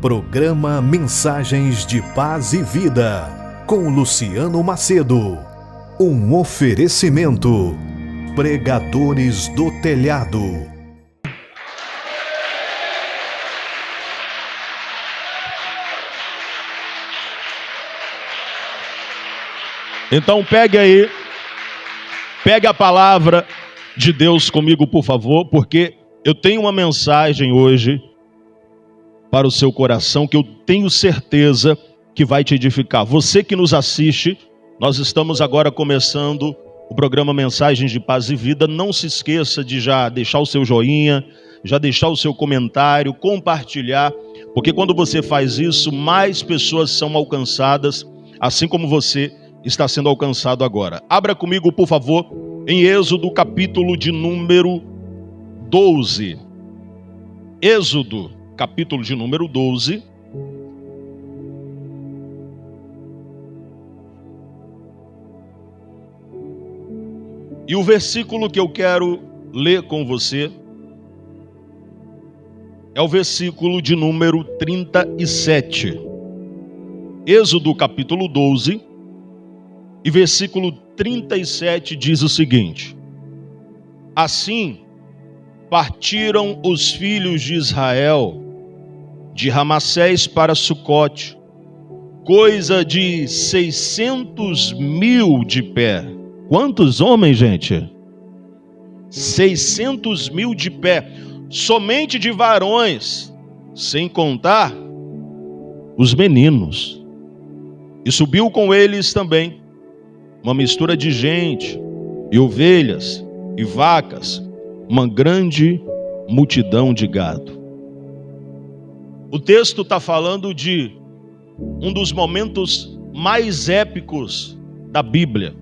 Programa Mensagens de Paz e Vida, com Luciano Macedo. Um oferecimento. Pregadores do Telhado. Então pegue a palavra de Deus comigo, por favor, porque eu tenho uma mensagem hoje para o seu coração que eu tenho certeza que vai te edificar. Você que nos assiste, nós estamos agora começando o programa Mensagens de Paz e Vida. Não se esqueça de já deixar o seu joinha, já deixar o seu comentário, compartilhar, porque quando você faz isso, mais pessoas são alcançadas, assim como você está sendo alcançado agora. Abra comigo, por favor, em Êxodo, capítulo de número 12. Êxodo, capítulo de número 12. E o versículo que eu quero ler com você é o versículo de número 37. Êxodo, capítulo 12. E versículo 37 diz o seguinte: assim partiram os filhos de Israel de Ramassés para Sucote, coisa de 600.000 de pé. Quantos homens, gente? 600.000 de pé, somente de varões, sem contar os meninos. E subiu com eles também uma mistura de gente, e ovelhas, e vacas, uma grande multidão de gado. O texto está falando de um dos momentos mais épicos da Bíblia,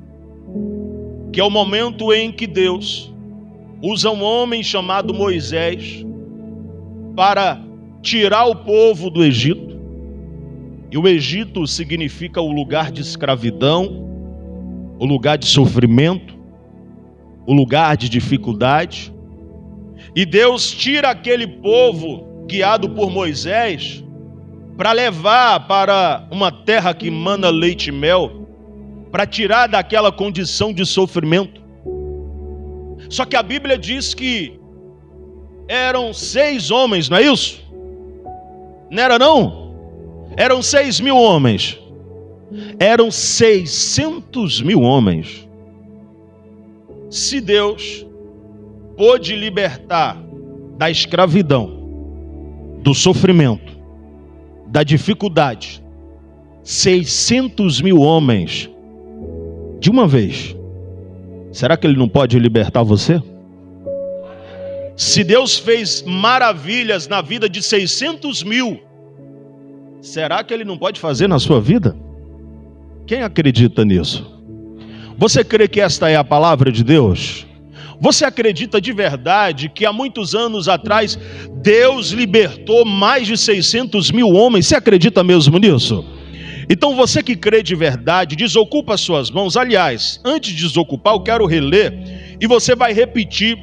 que é o momento em que Deus usa um homem chamado Moisés para tirar o povo do Egito. E o Egito significa o lugar de escravidão, o lugar de sofrimento, o lugar de dificuldade. E Deus tira aquele povo, guiado por Moisés, para levar para uma terra que mana leite e mel, para tirar daquela condição de sofrimento. Só que a Bíblia diz que eram 6 homens, não é isso? Não era não? Eram 6.000 homens. Eram 600.000 homens. Se Deus pôde libertar da escravidão, do sofrimento, da dificuldade, 600.000 homens de uma vez, será que Ele não pode libertar você? Se Deus fez maravilhas na vida de 600.000, será que Ele não pode fazer na sua vida? Quem acredita nisso? Você crê que esta é a palavra de Deus? Você acredita de verdade que há muitos anos atrás Deus libertou mais de 600.000 homens? Você acredita mesmo nisso? Então você que crê de verdade, desocupa as suas mãos. Aliás, antes de desocupar, eu quero reler e você vai repetir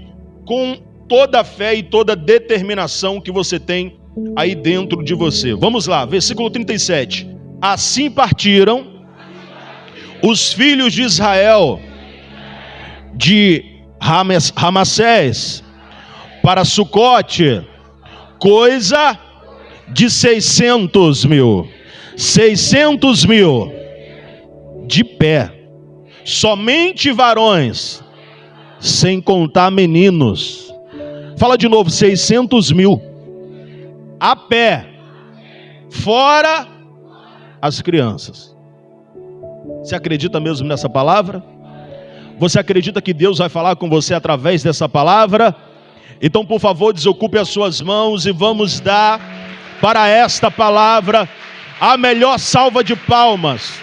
com toda a fé e toda a determinação que você tem aí dentro de você. Vamos lá, versículo 37. Assim partiram os filhos de Israel de Ramassés para Sucote, coisa de 600.000. 600.000 de pé, somente varões, sem contar meninos. Fala de novo, 600.000 a pé, fora as crianças. Você acredita mesmo nessa palavra? Você acredita que Deus vai falar com você através dessa palavra? Então, por favor, desocupe as suas mãos e vamos dar para esta palavra a melhor salva de palmas.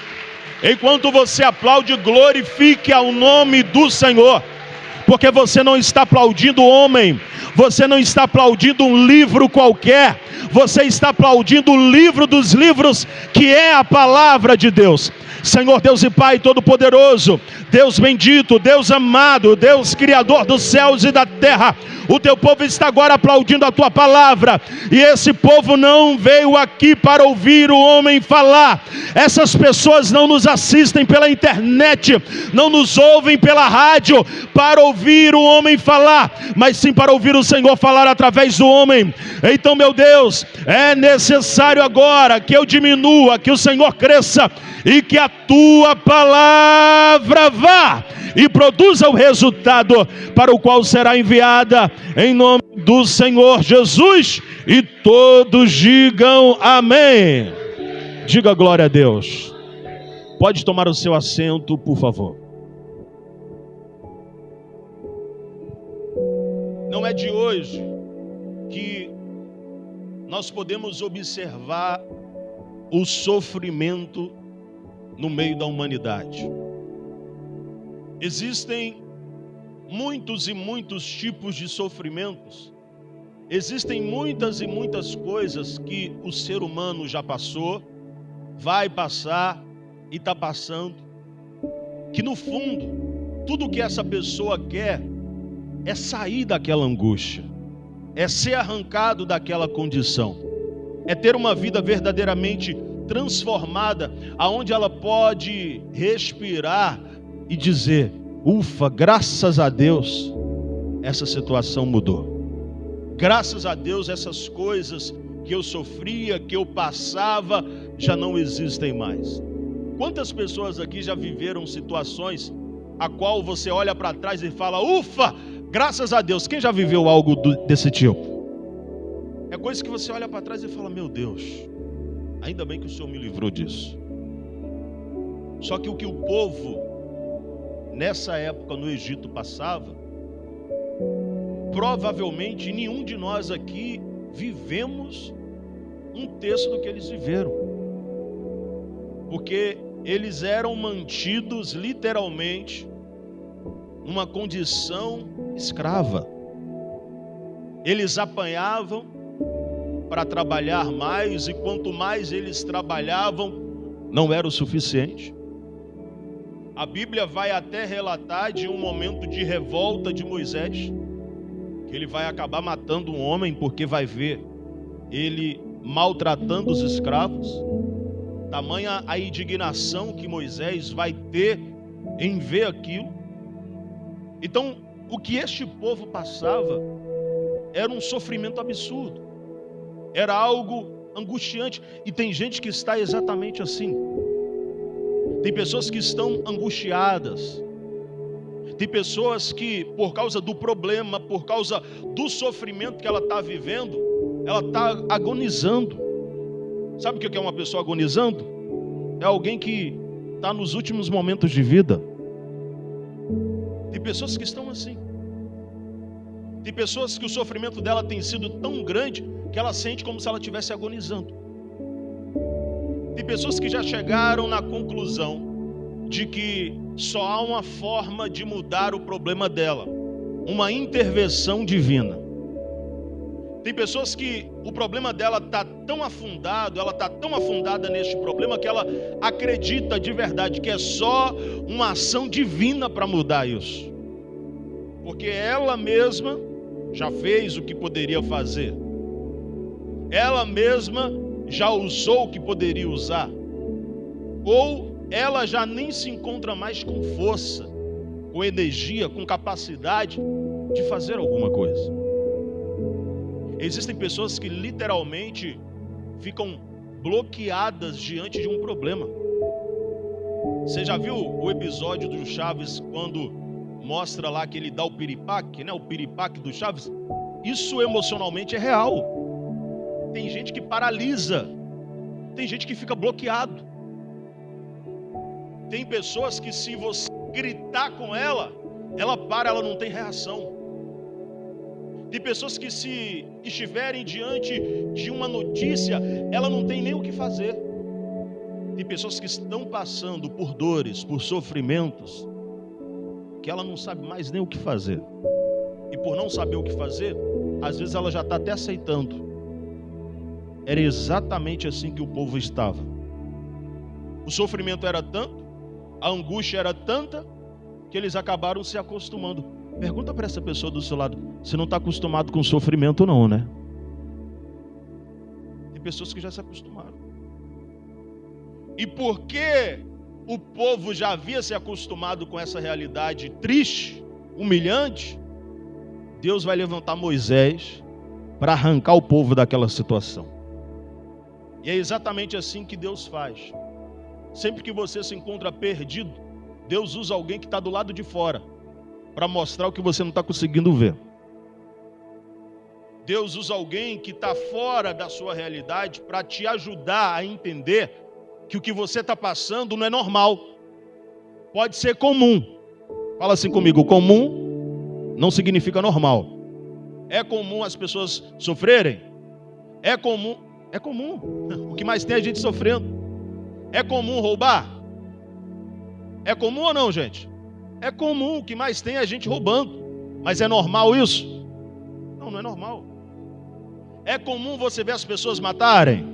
Enquanto você aplaude, glorifique ao nome do Senhor, porque você não está aplaudindo homem, Você não está aplaudindo um livro qualquer, você está aplaudindo o livro dos livros, que é a palavra de Deus. Senhor Deus e Pai Todo-Poderoso, Deus bendito, Deus amado, Deus Criador dos céus e da terra, o teu povo está agora aplaudindo a tua palavra, e esse povo não veio aqui para ouvir o homem falar. Essas pessoas não nos assistem pela internet, não nos ouvem pela rádio para ouvir o homem falar, mas sim para ouvir o Senhor falar através do homem. Então, meu Deus, é necessário agora que eu diminua, que o Senhor cresça, e que a tua palavra vá e produza o resultado para o qual será enviada, em nome do Senhor Jesus. E todos digam amém. Diga glória a Deus. Pode tomar o seu assento, por favor. Não é de hoje que nós podemos observar o sofrimento no meio da humanidade. Existem muitos e muitos tipos de sofrimentos. Existem muitas e muitas coisas que o ser humano já passou, vai passar e está passando, que no fundo, tudo que essa pessoa quer é sair daquela angústia, é ser arrancado daquela condição, é ter uma vida verdadeiramente transformada, aonde ela pode respirar e dizer: ufa, graças a Deus essa situação mudou, graças a Deus essas coisas que eu sofria, que eu passava, já não existem mais. Quantas pessoas aqui já viveram situações a qual você olha para trás e fala: ufa, graças a Deus? Quem já viveu algo desse tipo? É coisa que você olha para trás e fala: meu Deus, ainda bem que o Senhor me livrou disso. Só que o que o povo nessa época no Egito passava, provavelmente nenhum de nós aqui vivemos um terço do que eles viveram, porque eles eram mantidos literalmente numa condição escrava. Eles apanhavam para trabalhar mais, e quanto mais eles trabalhavam, não era o suficiente. A Bíblia vai até relatar de um momento de revolta de Moisés, que ele vai acabar matando um homem, porque vai ver ele maltratando os escravos. Tamanha a indignação que Moisés vai ter em ver aquilo. Então, o que este povo passava era um sofrimento absurdo, era algo angustiante. E tem gente que está exatamente assim. Tem pessoas que estão angustiadas. Tem pessoas que, por causa do problema, por causa do sofrimento que ela está vivendo, ela está agonizando. Sabe o que é uma pessoa agonizando? É alguém que está nos últimos momentos de vida. Tem pessoas que estão assim. Tem pessoas que o sofrimento dela tem sido tão grande que ela sente como se ela estivesse agonizando. Tem pessoas que já chegaram na conclusão de que só há uma forma de mudar o problema dela: uma intervenção divina. Tem pessoas que o problema dela está tão afundado, ela está tão afundada neste problema, que ela acredita de verdade que é só uma ação divina para mudar isso, porque ela mesma já fez o que poderia fazer, ela mesma já usou o que poderia usar, ou ela já nem se encontra mais com força, com energia, com capacidade de fazer alguma coisa. Existem pessoas que literalmente ficam bloqueadas diante de um problema. Você já viu o episódio do Chaves, quando mostra lá que ele dá o piripaque, né? O piripaque do Chaves. Isso emocionalmente é real. Tem gente que paralisa, tem gente que fica bloqueado. Tem pessoas que, se você gritar com ela, ela para, ela não tem reação. Tem pessoas que, se estiverem diante de uma notícia, ela não tem nem o que fazer. Tem pessoas que estão passando por dores, por sofrimentos, que ela não sabe mais nem o que fazer. E por não saber o que fazer, às vezes ela já está até aceitando. Era exatamente assim que o povo estava. O sofrimento era tanto, a angústia era tanta, que eles acabaram se acostumando. Pergunta para essa pessoa do seu lado, você não está acostumado com sofrimento não, né? Tem pessoas que já se acostumaram. E porque o povo já havia se acostumado com essa realidade triste, humilhante, Deus vai levantar Moisés para arrancar o povo daquela situação. E é exatamente assim que Deus faz. Sempre que você se encontra perdido, Deus usa alguém que está do lado de fora para mostrar o que você não está conseguindo ver. Deus usa alguém que está fora da sua realidade para te ajudar a entender que o que você está passando não é normal. Pode ser comum. Fala assim comigo, comum não significa normal. É comum as pessoas sofrerem? É comum. É comum. O que mais tem é a gente sofrendo. É comum roubar? É comum ou não, gente? É comum. O que mais tem é a gente roubando. Mas é normal isso? Não, não é normal. É comum você ver as pessoas matarem?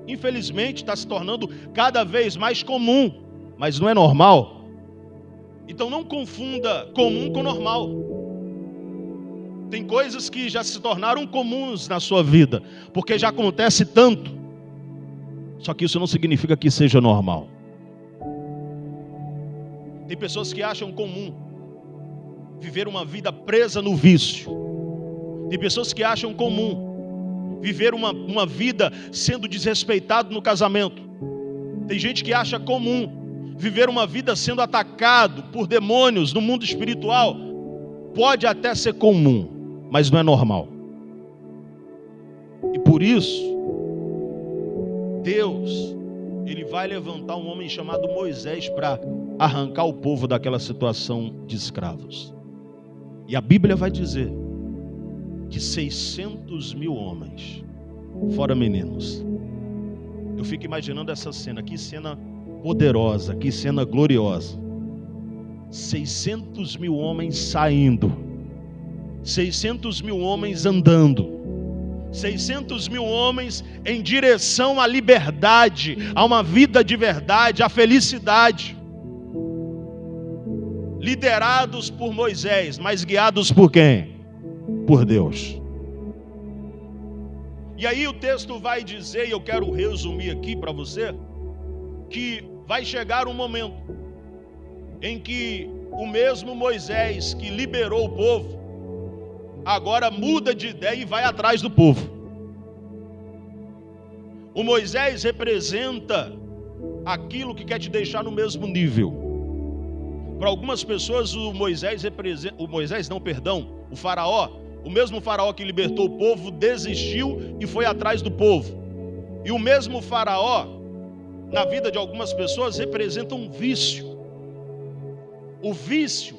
Infelizmente está se tornando cada vez mais comum. Mas não é normal. Então não confunda comum com normal. Tem coisas que já se tornaram comuns na sua vida, porque já acontece tanto. Só que isso não significa que seja normal. Tem pessoas que acham comum viver uma vida presa no vício. Tem pessoas que acham comum viver uma vida sendo desrespeitado no casamento. Tem gente que acha comum viver uma vida sendo atacado por demônios no mundo espiritual. Pode até ser comum, mas não é normal. E por isso, Deus, Ele vai levantar um homem chamado Moisés para arrancar o povo daquela situação de escravos. E a Bíblia vai dizer que 600 mil homens, fora meninos. Eu fico imaginando essa cena, que cena poderosa, que cena gloriosa. 600 mil homens saindo, 600 mil homens andando, 600 mil homens em direção à liberdade, a uma vida de verdade, à felicidade. Liderados por Moisés, mas guiados por quem? Por Deus. E aí o texto vai dizer, e eu quero resumir aqui para você, que vai chegar um momento em que o mesmo Moisés que liberou o povo, agora muda de ideia e vai atrás do povo. O Moisés representa aquilo que quer te deixar no mesmo nível. Para algumas pessoas o Faraó, o mesmo Faraó que libertou o povo, desistiu e foi atrás do povo. E o mesmo Faraó, na vida de algumas pessoas, representa um vício. O vício,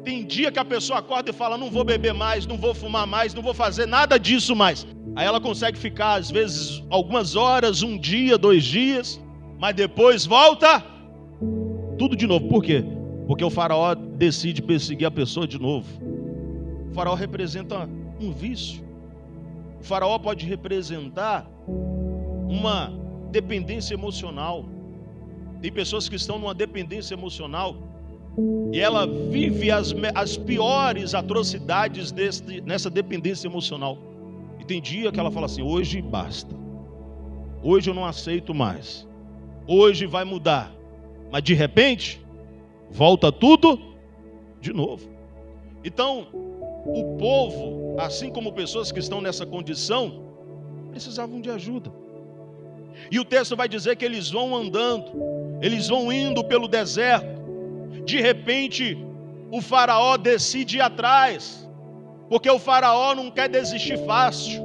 tem dia que a pessoa acorda e fala, não vou beber mais, não vou fumar mais, não vou fazer nada disso mais. Aí ela consegue ficar, às vezes, algumas horas, um dia, 2 dias, mas depois volta tudo de novo. Por quê? Porque o Faraó decide perseguir a pessoa de novo. O Faraó representa um vício. O Faraó pode representar uma dependência emocional. Tem pessoas que estão numa dependência emocional e ela vive as piores atrocidades nessa dependência emocional. E tem dia que ela fala assim, hoje basta. Hoje eu não aceito mais. Hoje vai mudar. Mas de repente, volta tudo de novo. Então, o povo, assim como pessoas que estão nessa condição, precisavam de ajuda. E o texto vai dizer que eles vão andando, eles vão indo pelo deserto. De repente, o Faraó decide ir atrás, porque o Faraó não quer desistir fácil.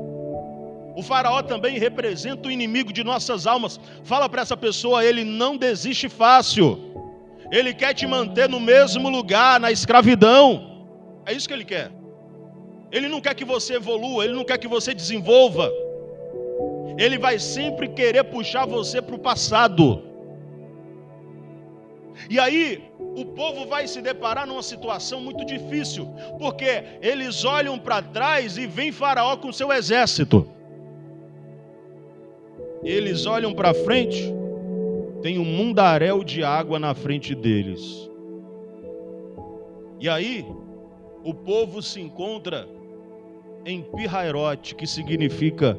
O Faraó também representa o inimigo de nossas almas. Fala para essa pessoa, ele não desiste fácil. Ele quer te manter no mesmo lugar, na escravidão. É isso que ele quer. Ele não quer que você evolua, ele não quer que você desenvolva. Ele vai sempre querer puxar você para o passado. E aí, o povo vai se deparar numa situação muito difícil, porque eles olham para trás e vem Faraó com seu exército. Eles olham para frente, tem um mundaréu de água na frente deles. E aí, o povo se encontra em Pi-Hairote, que significa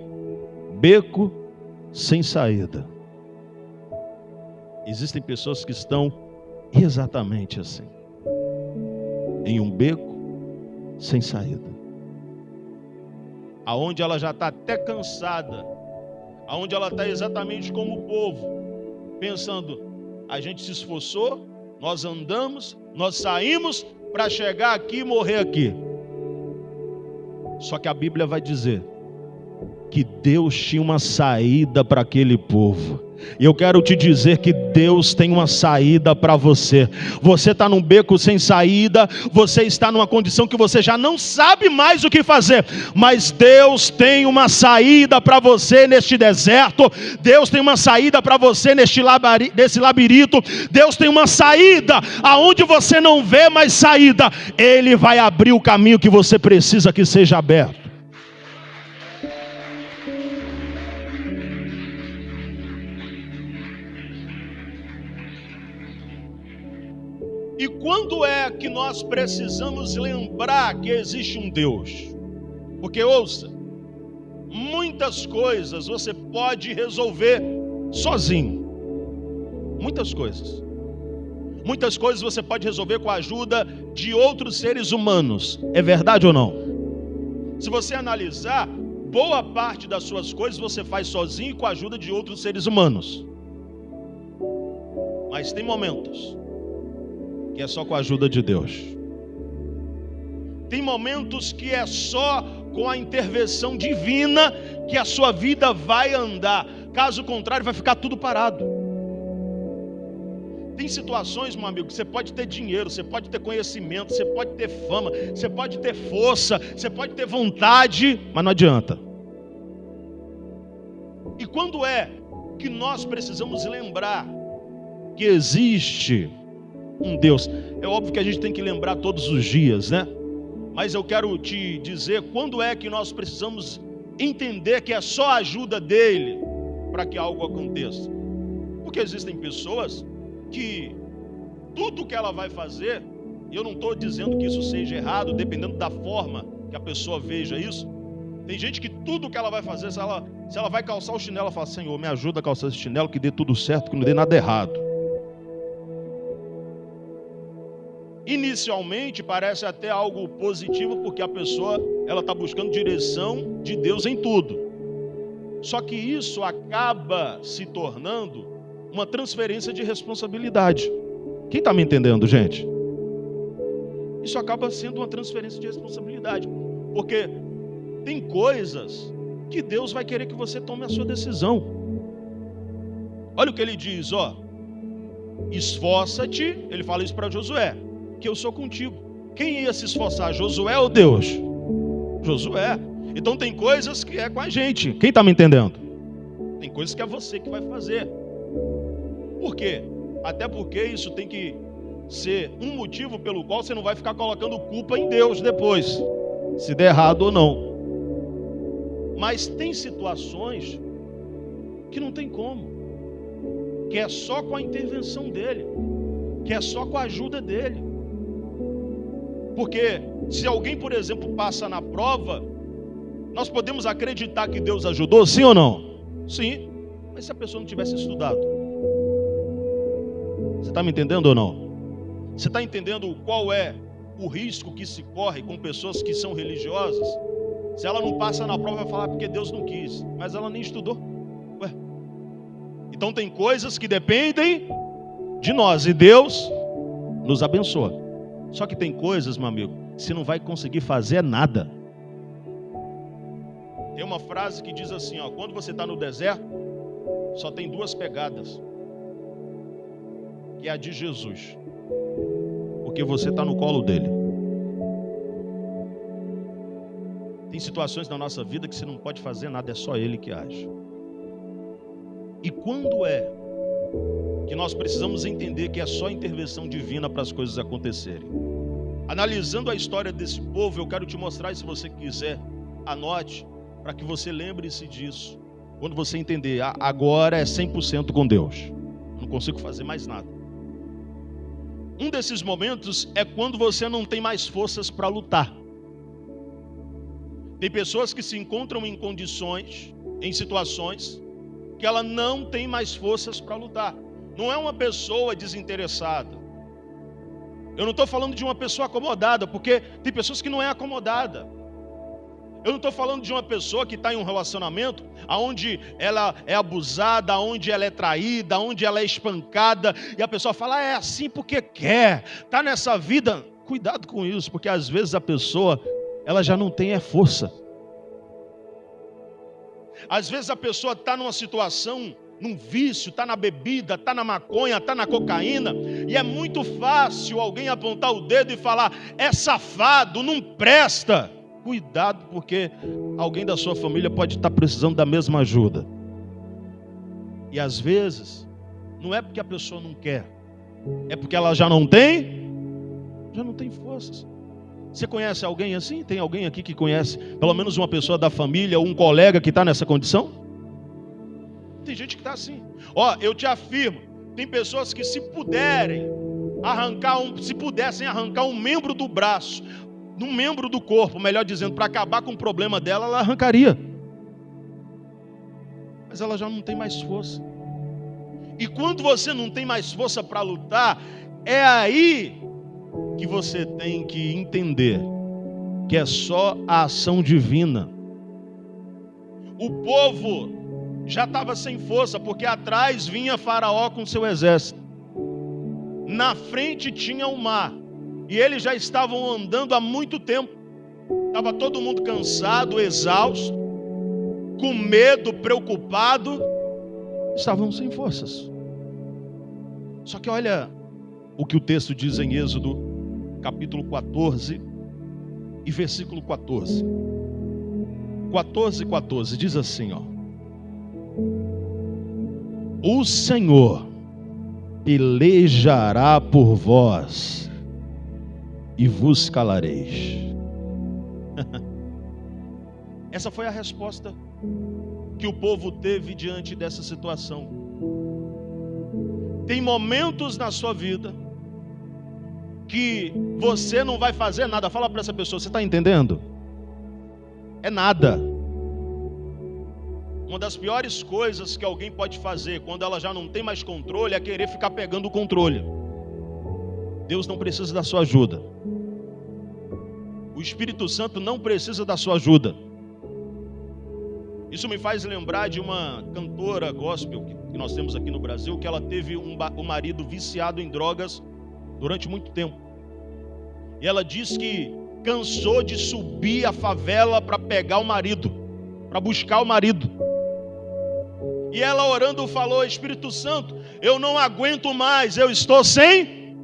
beco sem saída. Existem pessoas que estão exatamente assim, em um beco sem saída, aonde ela já está até cansada, aonde ela está exatamente como o povo, pensando, a gente se esforçou, nós andamos, nós saímos para chegar aqui e morrer aqui. Só que a Bíblia vai dizer que Deus tinha uma saída para aquele povo. E eu quero te dizer que Deus tem uma saída para você. Você está num beco sem saída, você está numa condição que você já não sabe mais o que fazer, mas Deus tem uma saída para você neste deserto. Deus tem uma saída para você nesse labirinto. Deus tem uma saída aonde você não vê mais saída. Ele vai abrir o caminho que você precisa que seja aberto. E quando é que nós precisamos lembrar que existe um Deus? Porque ouça, muitas coisas você pode resolver sozinho. Muitas coisas. Muitas coisas você pode resolver com a ajuda de outros seres humanos. É verdade ou não? Se você analisar, boa parte das suas coisas você faz sozinho com a ajuda de outros seres humanos. Mas tem momentos que é só com a ajuda de Deus. Tem momentos que é só com a intervenção divina que a sua vida vai andar. Caso contrário, vai ficar tudo parado. Tem situações, meu amigo, que você pode ter dinheiro, você pode ter conhecimento, você pode ter fama, você pode ter força, você pode ter vontade, mas não adianta. E quando é que nós precisamos lembrar que existe um Deus? É óbvio que a gente tem que lembrar todos os dias, né? Mas eu quero te dizer quando é que nós precisamos entender que é só a ajuda dele para que algo aconteça. Porque existem pessoas que tudo que ela vai fazer, e eu não estou dizendo que isso seja errado, dependendo da forma que a pessoa veja isso. Tem gente que tudo que ela vai fazer, se ela vai calçar o chinelo, ela fala, Senhor, me ajuda a calçar esse chinelo, que dê tudo certo, que não dê nada errado. Inicialmente parece até algo positivo, porque a pessoa ela está buscando direção de Deus em tudo. Só que isso acaba se tornando uma transferência de responsabilidade. Quem está me entendendo, gente? Isso acaba sendo uma transferência de responsabilidade, porque tem coisas que Deus vai querer que você tome a sua decisão. Olha o que ele diz, ó. Esforça-te, ele fala isso para Josué, que eu sou contigo. Quem ia se esforçar, Josué ou Deus? Josué. Então tem coisas que é com a gente. Quem está me entendendo? Tem coisas que é você que vai fazer. Por quê? Até porque isso tem que ser um motivo pelo qual você não vai ficar colocando culpa em Deus depois, se der errado ou não. Mas tem situações que não tem como, que é só com a intervenção dele, que é só com a ajuda dele. Porque se alguém, por exemplo, passa na prova, nós podemos acreditar que Deus ajudou, sim ou não? Sim, mas se a pessoa não tivesse estudado? Você está me entendendo ou não? Você está entendendo qual é o risco que se corre com pessoas que são religiosas? Se ela não passa na prova, vai falar porque Deus não quis, mas ela nem estudou. Ué. Então tem coisas que dependem de nós e Deus nos abençoa. Só que tem coisas, meu amigo, que você não vai conseguir fazer nada. Tem uma frase que diz assim, ó, quando você está no deserto, só tem duas pegadas, que é a de Jesus, porque você está no colo dele. Tem situações na nossa vida que você não pode fazer nada, é só ele que age. E quando é que nós precisamos entender que é só intervenção divina para as coisas acontecerem. Analisando a história desse povo, eu quero te mostrar, e se você quiser, anote, para que você lembre-se disso. Quando você entender, agora é 100% com Deus, eu não consigo fazer mais nada. Um desses momentos é quando você não tem mais forças para lutar. Tem pessoas que se encontram em condições, em situações, que ela não tem mais forças para lutar. Não é uma pessoa desinteressada. Eu não estou falando de uma pessoa acomodada, porque tem pessoas que não é acomodada. Eu não estou falando de uma pessoa que está em um relacionamento onde ela é abusada, onde ela é traída, onde ela é espancada, e a pessoa fala, é assim porque quer, está nessa vida. Cuidado com isso, porque às vezes a pessoa, ela já não tem força. Às vezes a pessoa está numa situação, num vício, está na bebida, está na maconha, está na cocaína, e é muito fácil alguém apontar o dedo e falar, é safado, não presta. Cuidado, porque alguém da sua família pode estar precisando da mesma ajuda. E às vezes, não é porque a pessoa não quer, é porque ela já não tem forças. Você conhece alguém assim? Tem alguém aqui que conhece pelo menos uma pessoa da família, ou um colega que está nessa condição? Tem gente que está assim. Eu te afirmo, tem pessoas que se pudessem arrancar um membro do braço, um membro do corpo, melhor dizendo, para acabar com o problema dela, ela arrancaria. Mas ela já não tem mais força. E quando você não tem mais força para lutar, é aí que você tem que entender que é só a ação divina. O povo já estava sem força, porque atrás vinha Faraó com seu exército. Na frente tinha o mar. E eles já estavam andando há muito tempo. Estava todo mundo cansado, exausto, com medo, preocupado. Estavam sem forças. Só que olha o que o texto diz em Êxodo, capítulo 14 e versículo 14. 14 diz assim, o Senhor pelejará por vós e vos calareis. Essa foi a resposta que o povo teve diante dessa situação. Tem momentos na sua vida que você não vai fazer nada. Fala para essa pessoa, você está entendendo? É nada. Uma das piores coisas que alguém pode fazer quando ela já não tem mais controle é querer ficar pegando o controle. Deus não precisa da sua ajuda. O Espírito Santo não precisa da sua ajuda. Isso me faz lembrar de uma cantora gospel que nós temos aqui no Brasil, que ela teve um marido viciado em drogas durante muito tempo. E ela diz que cansou de subir a favela para pegar o marido, para buscar o marido. E ela orando falou, Espírito Santo, eu não aguento mais, eu estou sem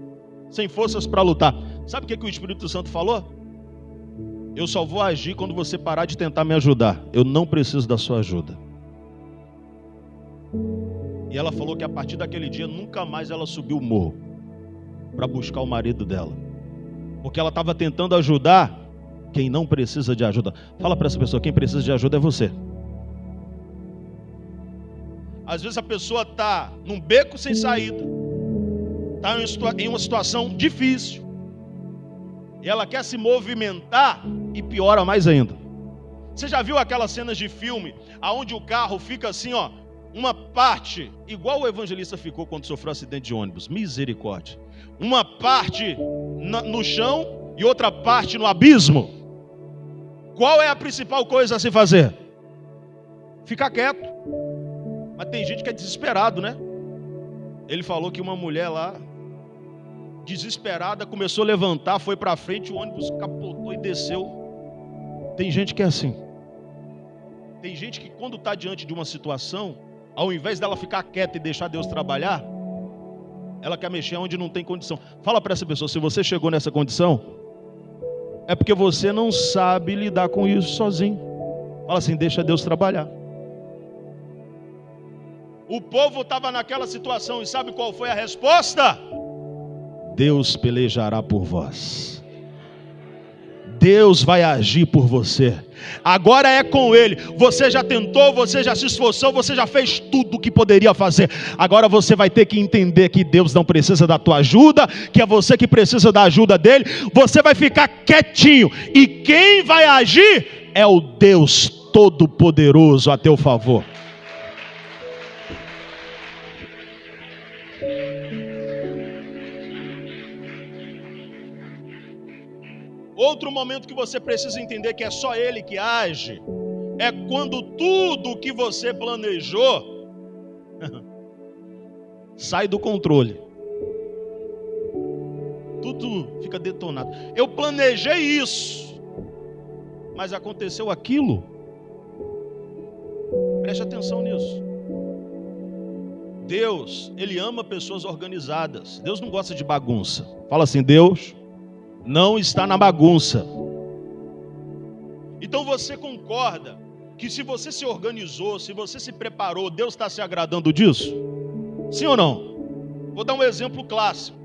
forças para lutar. Sabe o que o Espírito Santo falou? Eu só vou agir quando você parar de tentar me ajudar. Eu não preciso da sua ajuda. E ela falou que a partir daquele dia nunca mais ela subiu o morro para buscar o marido dela, porque ela estava tentando ajudar quem não precisa de ajuda. Fala para essa pessoa, quem precisa de ajuda é você. Às vezes a pessoa está num beco sem saída, está em uma situação difícil, e ela quer se movimentar e piora mais ainda. Você já viu aquelas cenas de filme onde o carro fica assim, uma parte, igual o evangelista ficou quando sofreu um acidente de ônibus, misericórdia. Uma parte no chão e outra parte no abismo. Qual é a principal coisa a se fazer? Ficar quieto. Mas tem gente que é desesperado, né? Ele falou que uma mulher lá, desesperada, começou a levantar, foi para frente, o ônibus capotou e desceu. Tem gente que é assim. Tem gente que quando está diante de uma situação, ao invés dela ficar quieta e deixar Deus trabalhar, ela quer mexer onde não tem condição. Fala para essa pessoa, se você chegou nessa condição, é porque você não sabe lidar com isso sozinho. Fala assim, deixa Deus trabalhar. O povo estava naquela situação e sabe qual foi a resposta? Deus pelejará por vós. Deus vai agir por você. Agora é com Ele. Você já tentou, você já se esforçou, você já fez tudo o que poderia fazer. Agora você vai ter que entender que Deus não precisa da tua ajuda, que é você que precisa da ajuda dele. Você vai ficar quietinho. E quem vai agir é o Deus Todo-Poderoso a teu favor. Outro momento que você precisa entender que é só Ele que age, é quando tudo que você planejou sai do controle. Tudo fica detonado. Eu planejei isso, mas aconteceu aquilo. Preste atenção nisso. Deus, Ele ama pessoas organizadas. Deus não gosta de bagunça. Fala assim: Deus não está na bagunça. Então você concorda que se você se organizou, se você se preparou, Deus está se agradando disso? Sim ou não? Vou dar um exemplo clássico.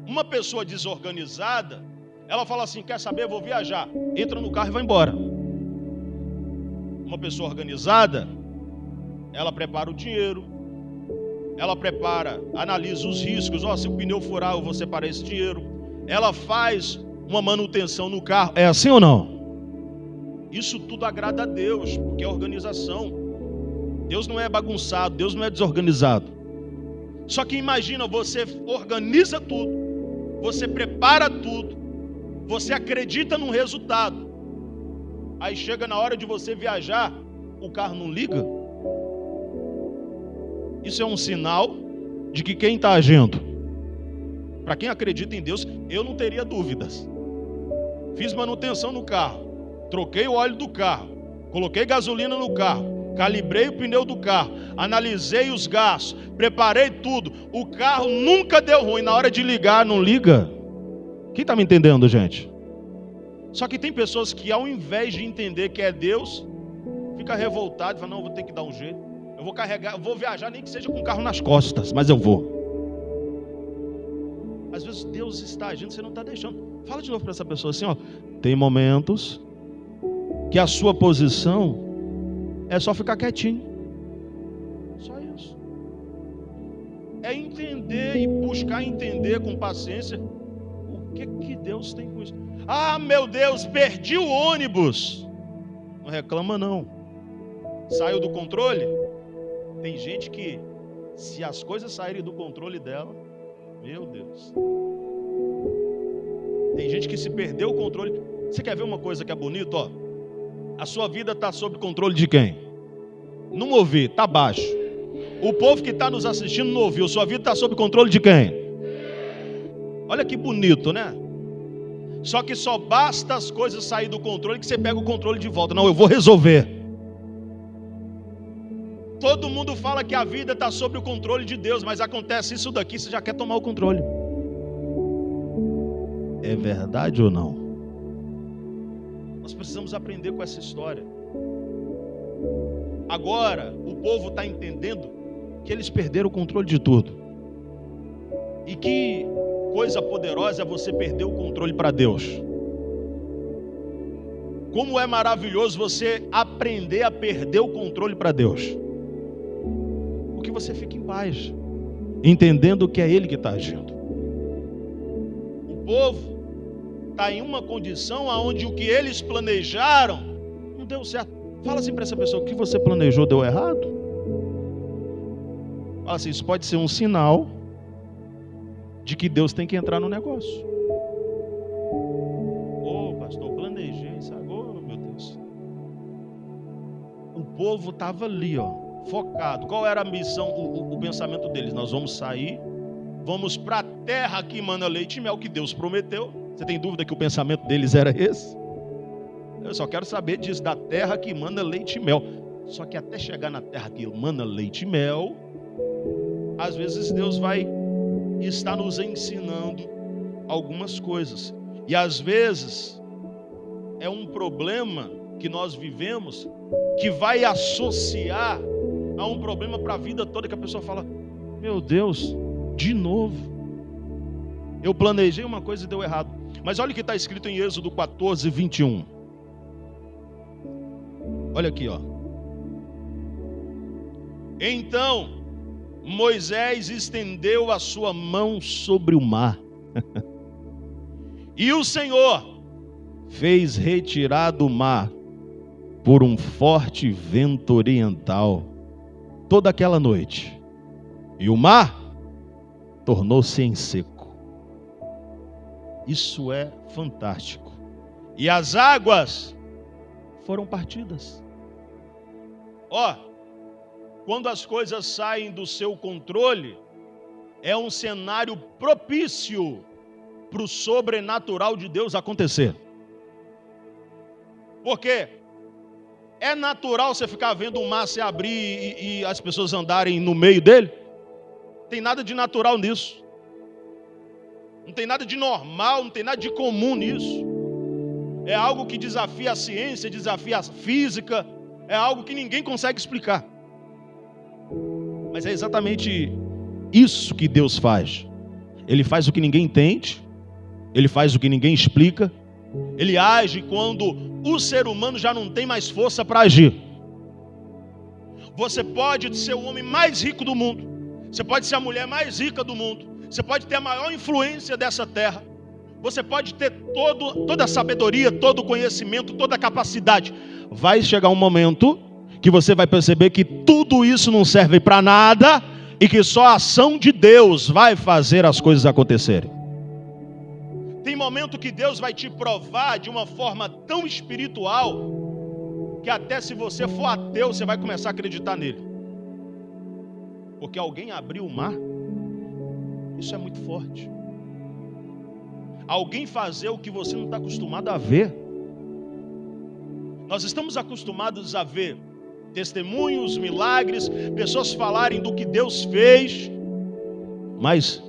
Uma pessoa desorganizada, ela fala assim: quer saber, vou viajar. Entra no carro e vai embora. Uma pessoa organizada, ela prepara o dinheiro, ela prepara, analisa os riscos. Se o pneu furar, eu vou separar esse dinheiro. Ela faz uma manutenção no carro. É assim ou não? Isso tudo agrada a Deus, porque é organização. Deus não é bagunçado, Deus não é desorganizado. Só que imagina, você organiza tudo, você prepara tudo, você acredita no resultado. Aí chega na hora de você viajar, o carro não liga. Isso é um sinal de que quem está agindo? Para quem acredita em Deus, eu não teria dúvidas. Fiz manutenção no carro, troquei o óleo do carro, coloquei gasolina no carro, calibrei o pneu do carro, analisei os gastos, preparei tudo. O carro nunca deu ruim. Na hora de ligar, não liga. Quem está me entendendo, gente? Só que tem pessoas que, ao invés de entender que é Deus, fica revoltado e fala: não, vou ter que dar um jeito. Eu vou carregar, eu vou viajar, nem que seja com o carro nas costas, mas eu vou. Às vezes Deus está agindo, você não está deixando. Fala de novo para essa pessoa assim: tem momentos que a sua posição é só ficar quietinho. Só isso. É entender e buscar entender com paciência o que Deus tem com isso. Ah, meu Deus, perdi o ônibus. Não reclama não. Saiu do controle? Tem gente que, se as coisas saírem do controle dela, meu Deus. Tem gente que se perdeu o controle. Você quer ver uma coisa que é bonita? A sua vida está sob controle de quem? Não ouvi, está baixo. O povo que está nos assistindo não ouviu. Sua vida está sob controle de quem? Olha que bonito, né? Só que só basta as coisas sair do controle que você pega o controle de volta. Não, eu vou resolver. Todo mundo fala que a vida está sob o controle de Deus, mas acontece isso daqui, você já quer tomar o controle. É verdade ou não? Nós precisamos aprender com essa história. Agora, o povo está entendendo que eles perderam o controle de tudo. E que coisa poderosa é você perder o controle para Deus. Como é maravilhoso você aprender a perder o controle para Deus. Porque você fica em paz, entendendo que é Ele que está agindo. O povo está em uma condição onde o que eles planejaram não deu certo. Fala assim para essa pessoa: o que você planejou deu errado? Fala assim: isso pode ser um sinal de que Deus tem que entrar no negócio. Pastor, planejei, sabe? Meu Deus. O povo estava ali, focado. Qual era a missão, o pensamento deles? Nós vamos sair, vamos para a terra que mana leite e mel, que Deus prometeu. Você tem dúvida que o pensamento deles era esse? Eu só quero saber disso, da terra que mana leite e mel. Só que até chegar na terra que mana leite e mel, às vezes Deus vai estar nos ensinando algumas coisas. E às vezes é um problema que nós vivemos que vai associar há um problema para a vida toda que a pessoa fala: meu Deus, de novo. Eu planejei uma coisa e deu errado. Mas olha o que está escrito em Êxodo 14, 21. Olha aqui, ó. Então Moisés estendeu a sua mão sobre o mar. E o Senhor fez retirar do mar, por um forte vento oriental, toda aquela noite. E o mar tornou-se em seco. Isso é fantástico. E as águas foram partidas. Ó, quando as coisas saem do seu controle, é um cenário propício para o sobrenatural de Deus acontecer. Porque é natural você ficar vendo o mar se abrir e as pessoas andarem no meio dele? Não tem nada de natural nisso. Não tem nada de normal, não tem nada de comum nisso. É algo que desafia a ciência, desafia a física, é algo que ninguém consegue explicar. Mas é exatamente isso que Deus faz. Ele faz o que ninguém entende, ele faz o que ninguém explica, ele age quando o ser humano já não tem mais força para agir. Você pode ser o homem mais rico do mundo, você pode ser a mulher mais rica do mundo, você pode ter a maior influência dessa terra, você pode ter toda a sabedoria, todo o conhecimento, toda a capacidade. Vai chegar um momento que você vai perceber que tudo isso não serve para nada e que só a ação de Deus vai fazer as coisas acontecerem. Tem momento que Deus vai te provar de uma forma tão espiritual que até se você for ateu, você vai começar a acreditar nele. Porque alguém abriu o mar, isso é muito forte. Alguém fazer o que você não está acostumado a ver. Nós estamos acostumados a ver testemunhos, milagres, pessoas falarem do que Deus fez, mas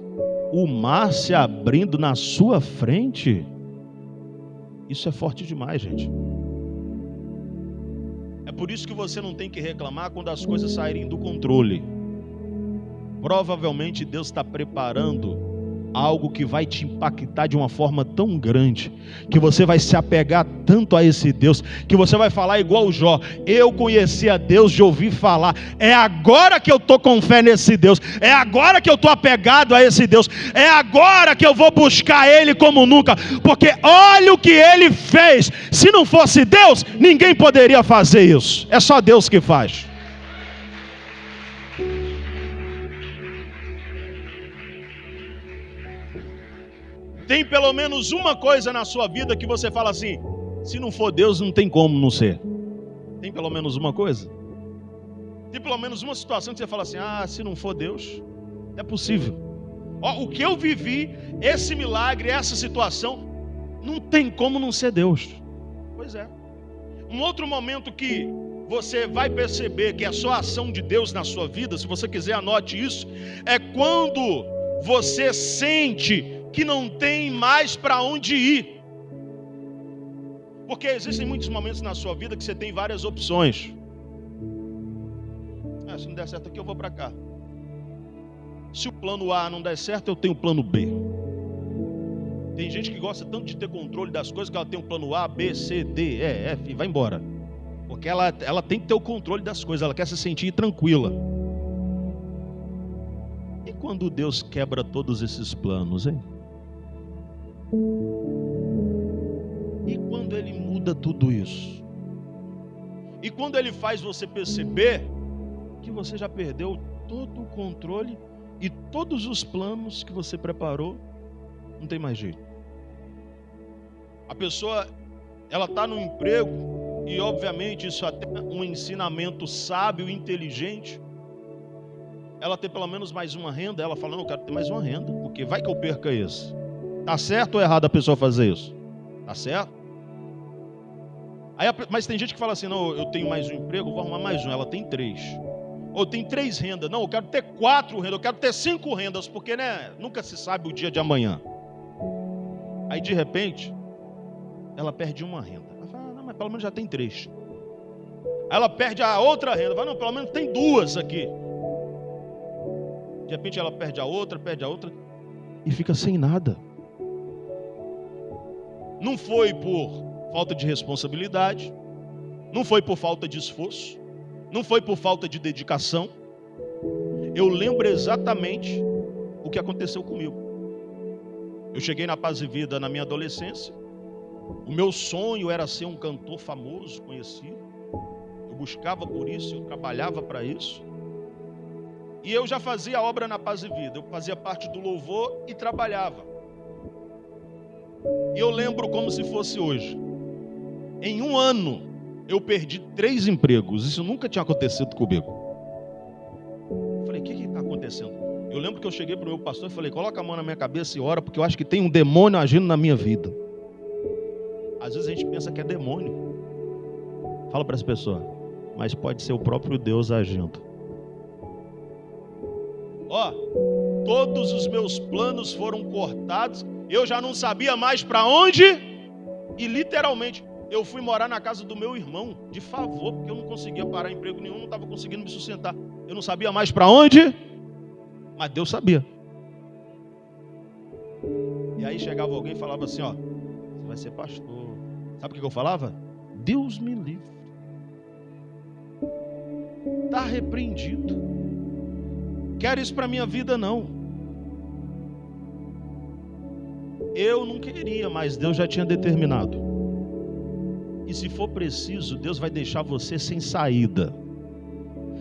o mar se abrindo na sua frente, isso é forte demais, gente. É por isso que você não tem que reclamar quando as coisas saírem do controle. Provavelmente Deus está preparando algo que vai te impactar de uma forma tão grande, que você vai se apegar tanto a esse Deus, que você vai falar igual Jó: eu conheci a Deus de ouvir falar, é agora que eu estou com fé nesse Deus, é agora que eu estou apegado a esse Deus, é agora que eu vou buscar Ele como nunca, porque olha o que Ele fez. Se não fosse Deus, ninguém poderia fazer isso, é só Deus que faz. Tem pelo menos uma coisa na sua vida que você fala assim: se não for Deus, não tem como não ser. Tem pelo menos uma coisa? Tem pelo menos uma situação que você fala assim: ah, se não for Deus, é possível. Ó, o que eu vivi, esse milagre, essa situação, não tem como não ser Deus. Pois é. Um outro momento que você vai perceber que é só a ação de Deus na sua vida, se você quiser anote isso, é quando você sente que não tem mais para onde ir. Porque existem muitos momentos na sua vida que você tem várias opções. Se não der certo aqui, eu vou para cá. Se o plano A não der certo, eu tenho o plano B. Tem gente que gosta tanto de ter controle das coisas que ela tem um plano A, B, C, D, E, F e vai embora. Porque ela tem que ter o controle das coisas, ela quer se sentir tranquila. E quando Deus quebra todos esses planos, hein? E quando Ele muda tudo isso? E quando Ele faz você perceber que você já perdeu todo o controle e todos os planos que você preparou, não tem mais jeito. A pessoa, ela está no emprego e obviamente isso até é um ensinamento sábio e inteligente. Ela tem pelo menos mais uma renda, ela fala: não, eu quero ter mais uma renda, porque vai que eu perca esse. Tá certo ou errado a pessoa fazer isso? Tá certo? Mas tem gente que fala assim: não, eu tenho mais um emprego, vou arrumar mais um. Ela tem 3. Ou tem 3 rendas. Não, eu quero ter 4 rendas, eu quero ter 5 rendas, porque nunca se sabe o dia de amanhã. Aí de repente, ela perde uma renda. Ela fala: não, mas pelo menos já tem 3. Aí ela perde a outra renda. Vai, não, pelo menos tem duas aqui. De repente ela perde a outra e fica sem nada. Não foi por falta de responsabilidade, não foi por falta de esforço, não foi por falta de dedicação. Eu lembro exatamente o que aconteceu comigo. Eu cheguei na Paz e Vida na minha adolescência. O meu sonho era ser um cantor famoso, conhecido. Eu buscava por isso, eu trabalhava para isso. E eu já fazia obra na Paz e Vida. Eu fazia parte do louvor e trabalhava. E eu lembro como se fosse hoje. Em um ano, eu perdi 3 empregos. Isso nunca tinha acontecido comigo. Eu falei, o que está acontecendo? Eu lembro que eu cheguei para o meu pastor e falei, coloca a mão na minha cabeça e ora, porque eu acho que tem um demônio agindo na minha vida. Às vezes a gente pensa que é demônio. Fala para essa pessoa, mas pode ser o próprio Deus agindo. Todos os meus planos foram cortados. Eu já não sabia mais para onde. E literalmente, eu fui morar na casa do meu irmão, de favor, porque eu não conseguia parar emprego nenhum, não estava conseguindo me sustentar. Eu não sabia mais para onde, mas Deus sabia. E aí chegava alguém e falava assim, você vai ser pastor. Sabe o que eu falava? Deus me livre. Está repreendido. Quero isso para minha vida não. Eu não queria, mas Deus já tinha determinado. E se for preciso, Deus vai deixar você sem saída.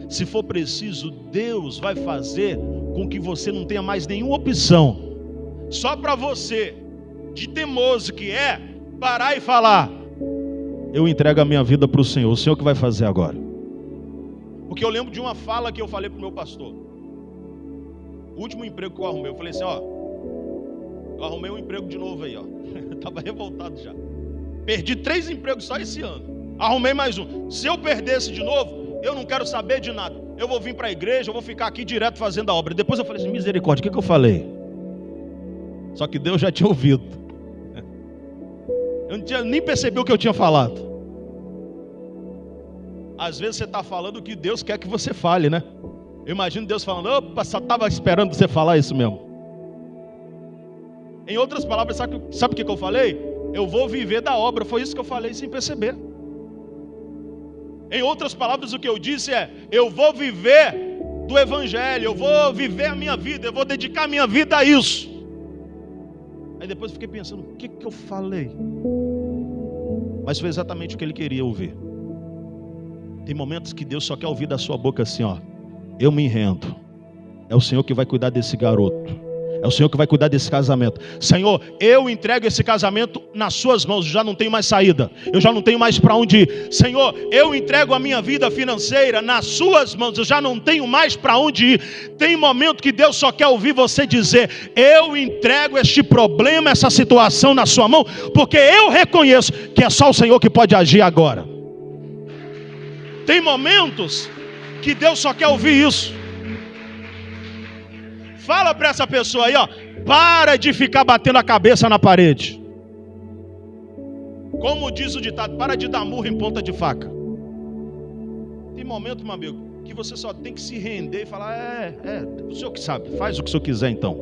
Se for preciso, Deus vai fazer com que você não tenha mais nenhuma opção. Só para você, de teimoso que é, parar e falar, eu entrego a minha vida para o Senhor que vai fazer agora. Porque eu lembro de uma fala que eu falei para o meu pastor. O último emprego que eu arrumei, eu falei assim, eu arrumei um emprego de novo aí, eu estava revoltado já. Perdi 3 empregos só esse ano. Arrumei mais um. Se eu perdesse de novo, eu não quero saber de nada. Eu vou vir para a igreja, eu vou ficar aqui direto fazendo a obra. Depois eu falei assim, misericórdia, o que eu falei? Só que Deus já tinha ouvido. Eu não tinha nem percebido o que eu tinha falado. Às vezes você está falando o que Deus quer que você fale, né? Eu imagino Deus falando, opa, só estava esperando você falar isso mesmo. Em outras palavras, sabe o que eu falei? Eu vou viver da obra, foi isso que eu falei sem perceber. Em outras palavras, o que eu disse é, eu vou viver do evangelho, eu vou viver a minha vida, eu vou dedicar a minha vida a isso. Aí depois eu fiquei pensando, o que eu falei? Mas foi exatamente o que ele queria ouvir. Tem momentos que Deus só quer ouvir da sua boca assim, eu me rendo. É o Senhor que vai cuidar desse garoto. É o Senhor que vai cuidar desse casamento. Senhor, eu entrego esse casamento nas suas mãos. Eu já não tenho mais saída. Eu já não tenho mais para onde ir. Senhor, eu entrego a minha vida financeira nas suas mãos. Eu já não tenho mais para onde ir. Tem momento que Deus só quer ouvir você dizer, eu entrego este problema, essa situação na sua mão, porque eu reconheço que é só o Senhor que pode agir agora. Tem momentos que Deus só quer ouvir isso. Fala para essa pessoa aí, para de ficar batendo a cabeça na parede. Como diz o ditado, para de dar murro em ponta de faca. Tem momento, meu amigo, que você só tem que se render e falar, o Senhor que sabe, faz o que o Senhor quiser então.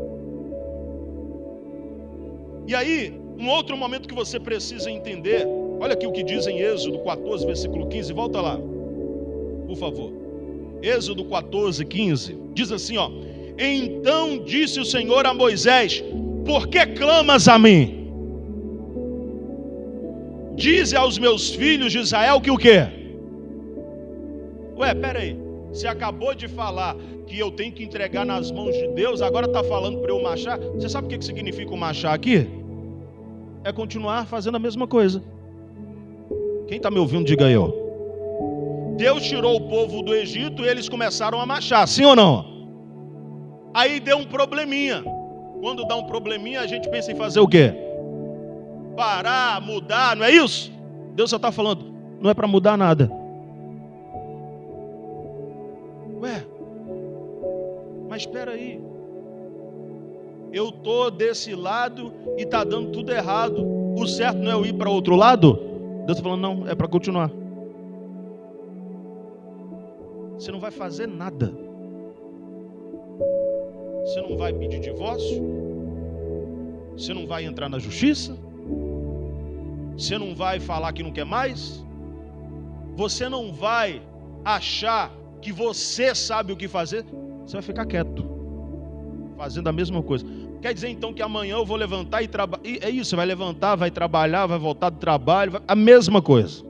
E aí, um outro momento que você precisa entender, olha aqui o que diz em Êxodo 14, versículo 15, volta lá, por favor. Êxodo 14, 15, diz assim, então disse o Senhor a Moisés, por que clamas a mim? Dize aos meus filhos de Israel que o quê? Peraí, você acabou de falar que eu tenho que entregar nas mãos de Deus, agora está falando para eu marchar? Você sabe o que significa o marchar aqui? É continuar fazendo a mesma coisa. Quem está me ouvindo, diga aí, Deus tirou o povo do Egito e eles começaram a marchar, sim ou não? Aí deu um probleminha. Quando dá um probleminha, a gente pensa em fazer o quê? Parar, mudar, não é isso? Deus só está falando, não é para mudar nada. Mas espera aí. Eu estou desse lado e está dando tudo errado. O certo não é eu ir para outro lado? Deus está falando, não, é para continuar. Você não vai fazer nada. Você não vai pedir divórcio. Você não vai entrar na justiça. Você não vai falar que não quer mais. Você não vai achar que você sabe o que fazer. Você vai ficar quieto, fazendo a mesma coisa. Quer dizer então que amanhã eu vou levantar e trabalhar. É isso, você vai levantar, vai trabalhar, vai voltar do trabalho, a mesma coisa.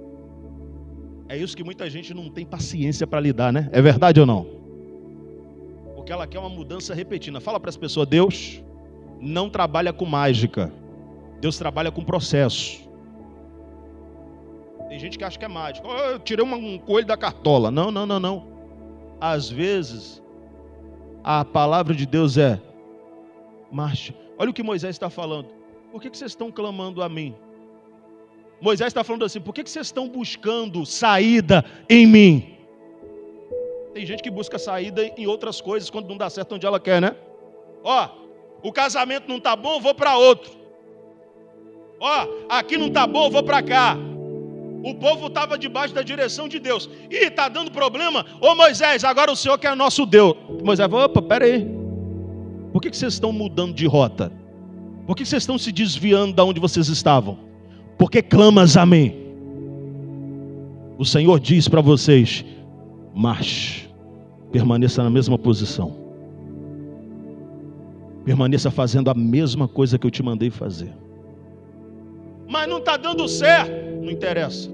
É isso que muita gente não tem paciência para lidar, né? É verdade ou não? Porque ela quer uma mudança repetida. Fala para as pessoas, Deus não trabalha com mágica. Deus trabalha com processo. Tem gente que acha que é mágica. Oh, eu tirei um coelho da cartola. Não. Às vezes, a palavra de Deus é: marche. Olha o que Moisés está falando. Por que vocês estão clamando a mim? Moisés está falando assim: por que vocês estão buscando saída em mim? Tem gente que busca saída em outras coisas quando não dá certo onde ela quer, né? Ó, o casamento não está bom, eu vou para outro. Ó, aqui não está bom, eu vou para cá. O povo estava debaixo da direção de Deus. Ih, está dando problema? Ô Moisés, agora o Senhor que é nosso Deus. Moisés falou: opa, pera aí. Por que vocês estão mudando de rota? Por que vocês estão se desviando de onde vocês estavam? Porque clamas a mim. O Senhor diz para vocês: marche, permaneça na mesma posição, permaneça fazendo a mesma coisa que eu te mandei fazer. Mas não está dando certo. Não interessa,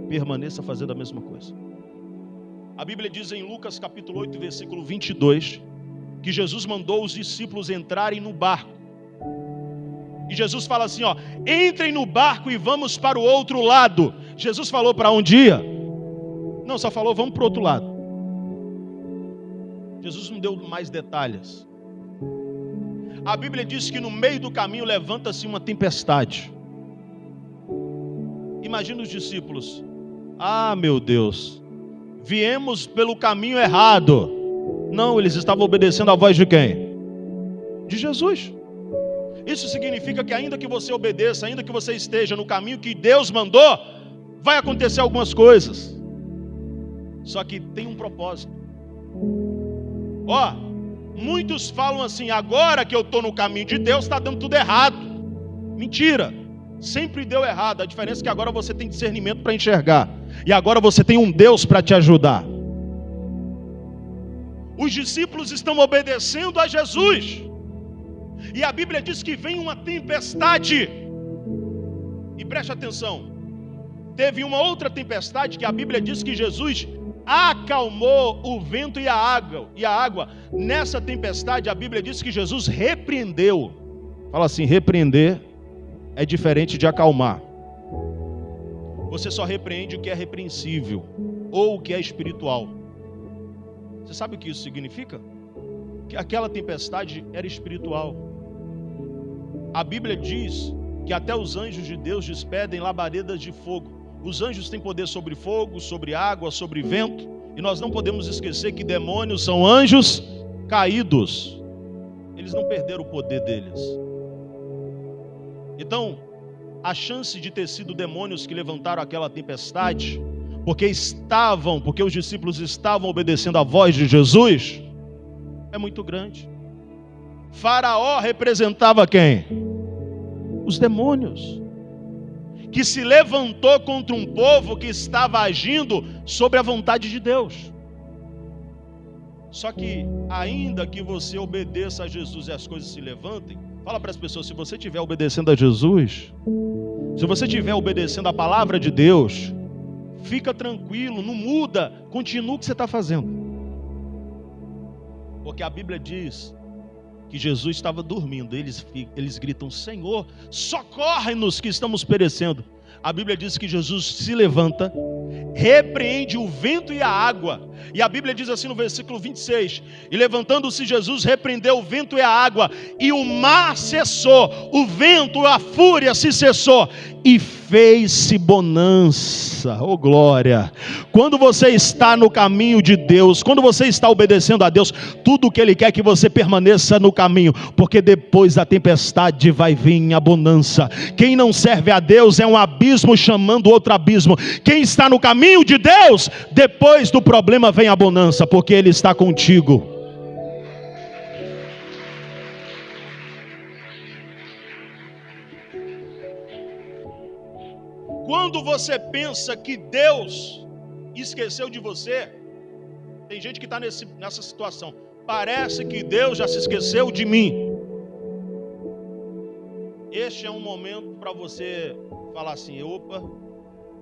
permaneça fazendo a mesma coisa. A Bíblia diz em Lucas capítulo 8, versículo 22, que Jesus mandou os discípulos entrarem no barco. E Jesus fala assim, ó: entrem no barco e vamos para o outro lado. Jesus falou para um dia? Não, só falou vamos para o outro lado. Jesus não deu mais detalhes. A Bíblia diz que no meio do caminho levanta-se uma tempestade. Imagina os discípulos: ah, meu Deus, viemos pelo caminho errado. Não, eles estavam obedecendo a voz de quem? De Jesus. Isso significa que ainda que você obedeça, ainda que você esteja no caminho que Deus mandou, vai acontecer algumas coisas. Só que tem um propósito. Ó, muitos falam assim: agora que eu estou no caminho de Deus, está dando tudo errado. Mentira. Sempre deu errado. A diferença é que agora você tem discernimento para enxergar. E agora você tem um Deus para te ajudar. Os discípulos estão obedecendo a Jesus. E a Bíblia diz que vem uma tempestade. E preste atenção. Teve uma outra tempestade que a Bíblia diz que Jesus acalmou o vento e a água. Nessa tempestade a Bíblia diz que Jesus repreendeu. Fala assim: repreender é diferente de acalmar. Você só repreende o que é repreensível ou o que é espiritual. Você sabe o que isso significa? Que aquela tempestade era espiritual. A Bíblia diz que até os anjos de Deus despedem labaredas de fogo. Os anjos têm poder sobre fogo, sobre água, sobre vento. E nós não podemos esquecer que demônios são anjos caídos. Eles não perderam o poder deles. Então, a chance de ter sido demônios que levantaram aquela tempestade, porque os discípulos estavam obedecendo a voz de Jesus, é muito grande. Faraó representava quem? Os demônios, que se levantou contra um povo que estava agindo sobre a vontade de Deus. Só que, ainda que você obedeça a Jesus e as coisas se levantem, fala para as pessoas: se você estiver obedecendo a Jesus, se você estiver obedecendo a palavra de Deus, fica tranquilo, não muda, continua o que você está fazendo. Porque a Bíblia diz que Jesus estava dormindo. Eles gritam: Senhor, socorre-nos que estamos perecendo. A Bíblia diz que Jesus se levanta, repreende o vento e a água. E a Bíblia diz assim no versículo 26: e levantando-se Jesus, repreendeu o vento e a água, e o mar cessou, o vento, a fúria se cessou, e fez-se bonança. Oh glória! Quando você está no caminho de Deus, quando você está obedecendo a Deus, tudo o que Ele quer é que você permaneça no caminho, porque depois da tempestade vai vir a bonança. Quem não serve a Deus é um abismo abismo chamando outro abismo. Quem está no caminho de Deus, depois do problema vem a bonança, porque Ele está contigo. Quando você pensa que Deus esqueceu de você, tem gente que está nessa situação. Parece que Deus já se esqueceu de mim. Este é um momento para você falar assim: opa,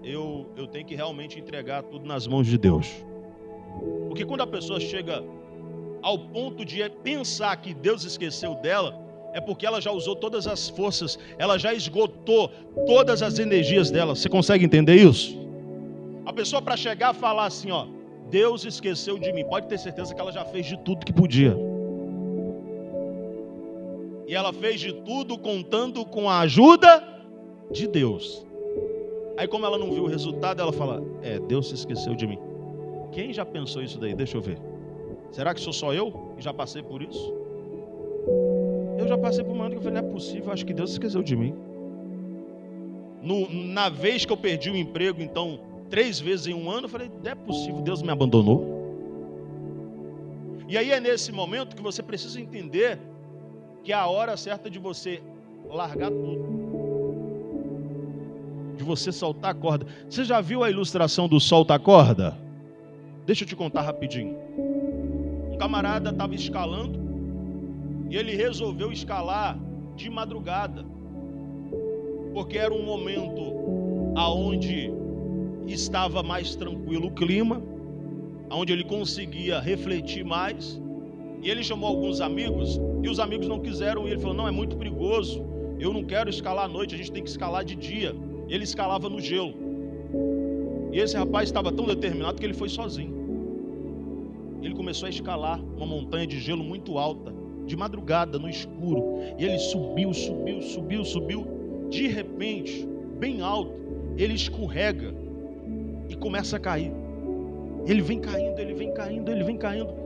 eu tenho que realmente entregar tudo nas mãos de Deus. Porque quando a pessoa chega ao ponto de pensar que Deus esqueceu dela, é porque ela já usou todas as forças, ela já esgotou todas as energias dela. Você consegue entender isso? A pessoa, para chegar a falar assim, ó, Deus esqueceu de mim, pode ter certeza que ela já fez de tudo que podia. E ela fez de tudo contando com a ajuda de Deus. Aí, como ela não viu o resultado, ela fala: Deus se esqueceu de mim. Quem já pensou isso daí? Deixa eu ver. Será que sou só eu que já passei por isso? Eu já passei por um momento que eu falei: não é possível, acho que Deus se esqueceu de mim. Na vez que eu perdi o emprego, então, 3 vezes em um ano, eu falei: não é possível, Deus me abandonou. E aí é nesse momento que você precisa entender que é a hora certa de você largar tudo, de você soltar a corda. Você já viu a ilustração do solta a corda? Deixa eu te contar rapidinho. Um camarada estava escalando e ele resolveu escalar de madrugada, porque era um momento aonde estava mais tranquilo o clima, aonde ele conseguia refletir mais. E ele chamou alguns amigos, e os amigos não quiseram, e ele falou: não, é muito perigoso, eu não quero escalar à noite, a gente tem que escalar de dia. Ele escalava no gelo. E esse rapaz estava tão determinado que ele foi sozinho. Ele começou a escalar uma montanha de gelo muito alta, de madrugada, no escuro. E ele subiu. De repente, bem alto, ele escorrega e começa a cair. Ele vem caindo.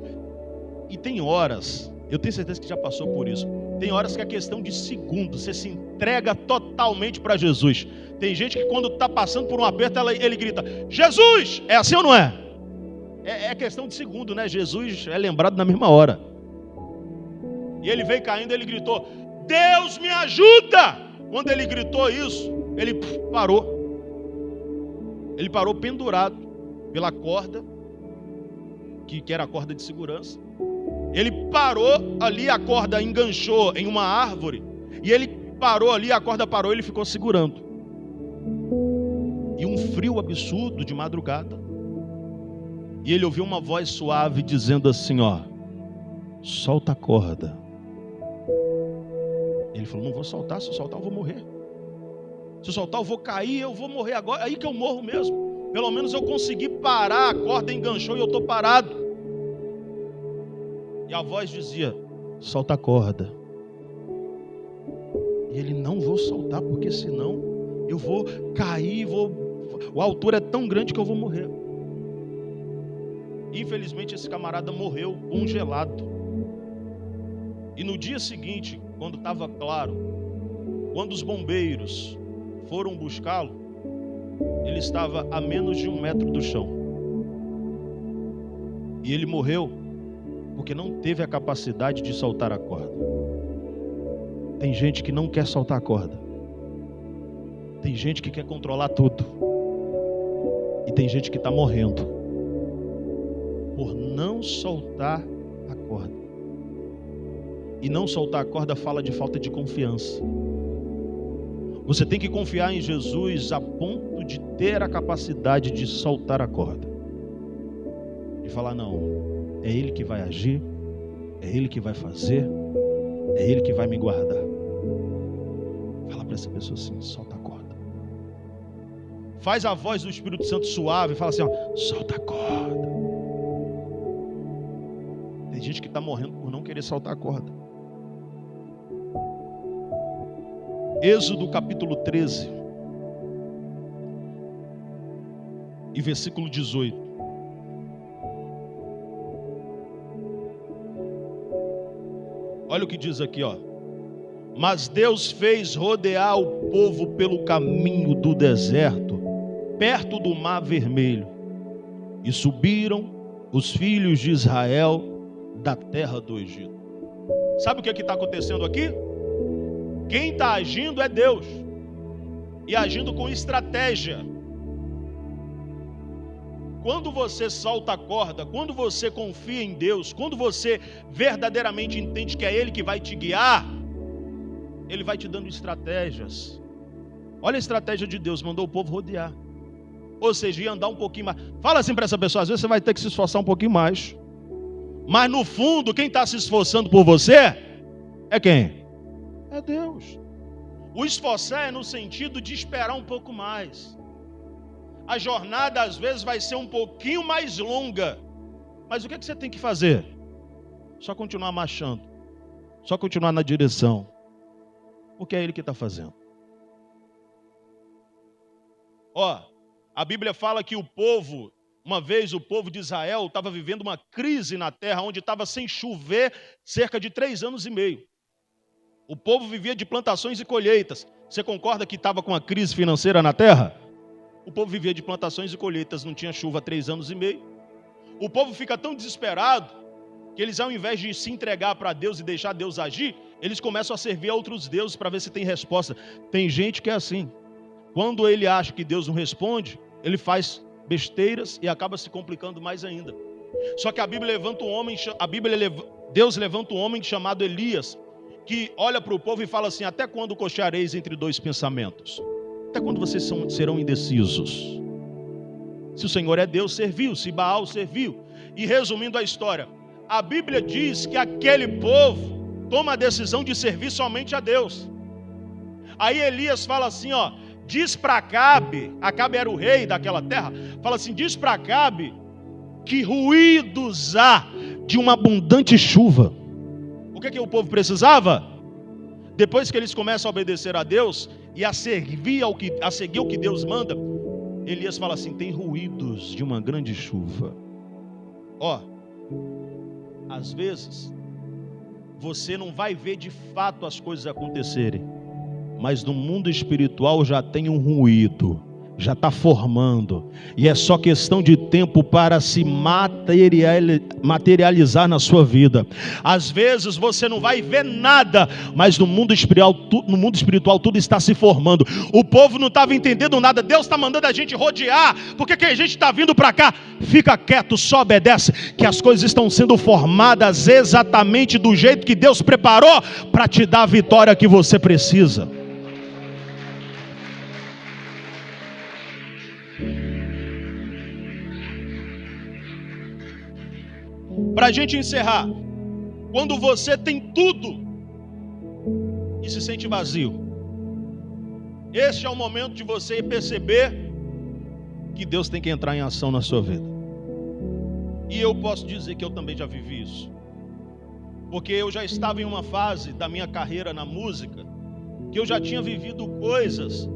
E tem horas, eu tenho certeza que já passou por isso, tem horas que é questão de segundos, você se entrega totalmente para Jesus. Tem gente que quando está passando por um aperto, ele grita: Jesus! É assim ou não é? É questão de segundo, né? Jesus é lembrado na mesma hora. E ele veio caindo, ele gritou: Deus me ajuda! Quando ele gritou isso, ele parou. Ele parou pendurado pela corda, que era a corda de segurança. Ele parou ali, a corda enganchou em uma árvore, e ele parou ali, a corda parou, ele ficou segurando. E um frio absurdo de madrugada. E ele ouviu uma voz suave dizendo assim, ó: solta a corda. Ele falou: não vou soltar, se eu soltar eu vou morrer. Se eu soltar eu vou cair, eu vou morrer agora, aí que eu morro mesmo. Pelo menos eu consegui parar, a corda enganchou e eu estou parado. E a voz dizia: solta a corda. E ele: não vou soltar, porque senão eu vou cair, a altura é tão grande que eu vou morrer. Infelizmente esse camarada morreu congelado. E no dia seguinte, quando estava claro, quando os bombeiros foram buscá-lo, ele estava a menos de 1 metro do chão. E ele morreu porque não teve a capacidade de soltar a corda. Tem gente que não quer soltar a corda. Tem gente que quer controlar tudo. E tem gente que está morrendo por não soltar a corda. E não soltar a corda fala de falta de confiança. Você tem que confiar em Jesus a ponto de ter a capacidade de soltar a corda. E falar: não, é Ele que vai agir, é Ele que vai fazer, é Ele que vai me guardar. Fala para essa pessoa assim: solta a corda. Faz a voz do Espírito Santo suave e fala assim, ó: solta a corda. Tem gente que está morrendo por não querer soltar a corda. Êxodo capítulo 13 e versículo 18. Olha o que diz aqui, ó: Mas Deus fez rodear o povo pelo caminho do deserto, perto do Mar Vermelho. E subiram os filhos de Israel da terra do Egito. Sabe o que está acontecendo aqui? Quem está agindo é Deus. E agindo com estratégia. Quando você solta a corda, quando você confia em Deus, quando você verdadeiramente entende que é Ele que vai te guiar, Ele vai te dando estratégias. Olha a estratégia de Deus, mandou o povo rodear. Ou seja, ia andar um pouquinho mais. Fala assim para essa pessoa, às vezes você vai ter que se esforçar um pouquinho mais. Mas no fundo, quem está se esforçando por você é quem? É Deus. O esforçar é no sentido de esperar um pouco mais. A jornada às vezes vai ser um pouquinho mais longa. Mas o que você tem que fazer? Só continuar marchando. Só continuar na direção. Porque é Ele que está fazendo. A Bíblia fala que o povo, uma vez o povo de Israel estava vivendo uma crise na terra, onde estava sem chover cerca de 3 anos e meio. O povo vivia de plantações e colheitas. Você concorda que estava com uma crise financeira na terra? O povo vivia de plantações e colheitas, não tinha chuva há 3 anos e meio. O povo fica tão desesperado que eles, ao invés de se entregar para Deus e deixar Deus agir, eles começam a servir a outros deuses para ver se tem resposta. Tem gente que é assim. Quando ele acha que Deus não responde, ele faz besteiras e acaba se complicando mais ainda. Só que a Bíblia levanta um homem, Deus levanta um homem chamado Elias, que olha para o povo e fala assim: até quando cocheareis entre 2 pensamentos? Até quando vocês serão indecisos? Se o Senhor é Deus, serviu. Se Baal, serviu. E resumindo a história, a Bíblia diz que aquele povo toma a decisão de servir somente a Deus. Aí Elias fala assim, diz para Acabe era o rei daquela terra, fala assim, diz para Acabe que ruídos há de uma abundante chuva. O que o povo precisava? Depois que eles começam a obedecer a Deus e a seguir o que Deus manda, Elias fala assim, tem ruídos de uma grande chuva. Às vezes você não vai ver de fato as coisas acontecerem, mas no mundo espiritual já tem um ruído, já está formando, e é só questão de tempo para se materializar na sua vida. Às vezes você não vai ver nada, mas no mundo espiritual tudo está se formando. O povo não estava entendendo nada, Deus está mandando a gente rodear, porque que a gente está vindo para cá? Fica quieto, só obedece, que as coisas estão sendo formadas exatamente do jeito que Deus preparou para te dar a vitória que você precisa. Para a gente encerrar, quando você tem tudo e se sente vazio, este é o momento de você perceber que Deus tem que entrar em ação na sua vida. E eu posso dizer que eu também já vivi isso, porque eu já estava em uma fase da minha carreira na música, que eu já tinha vivido coisas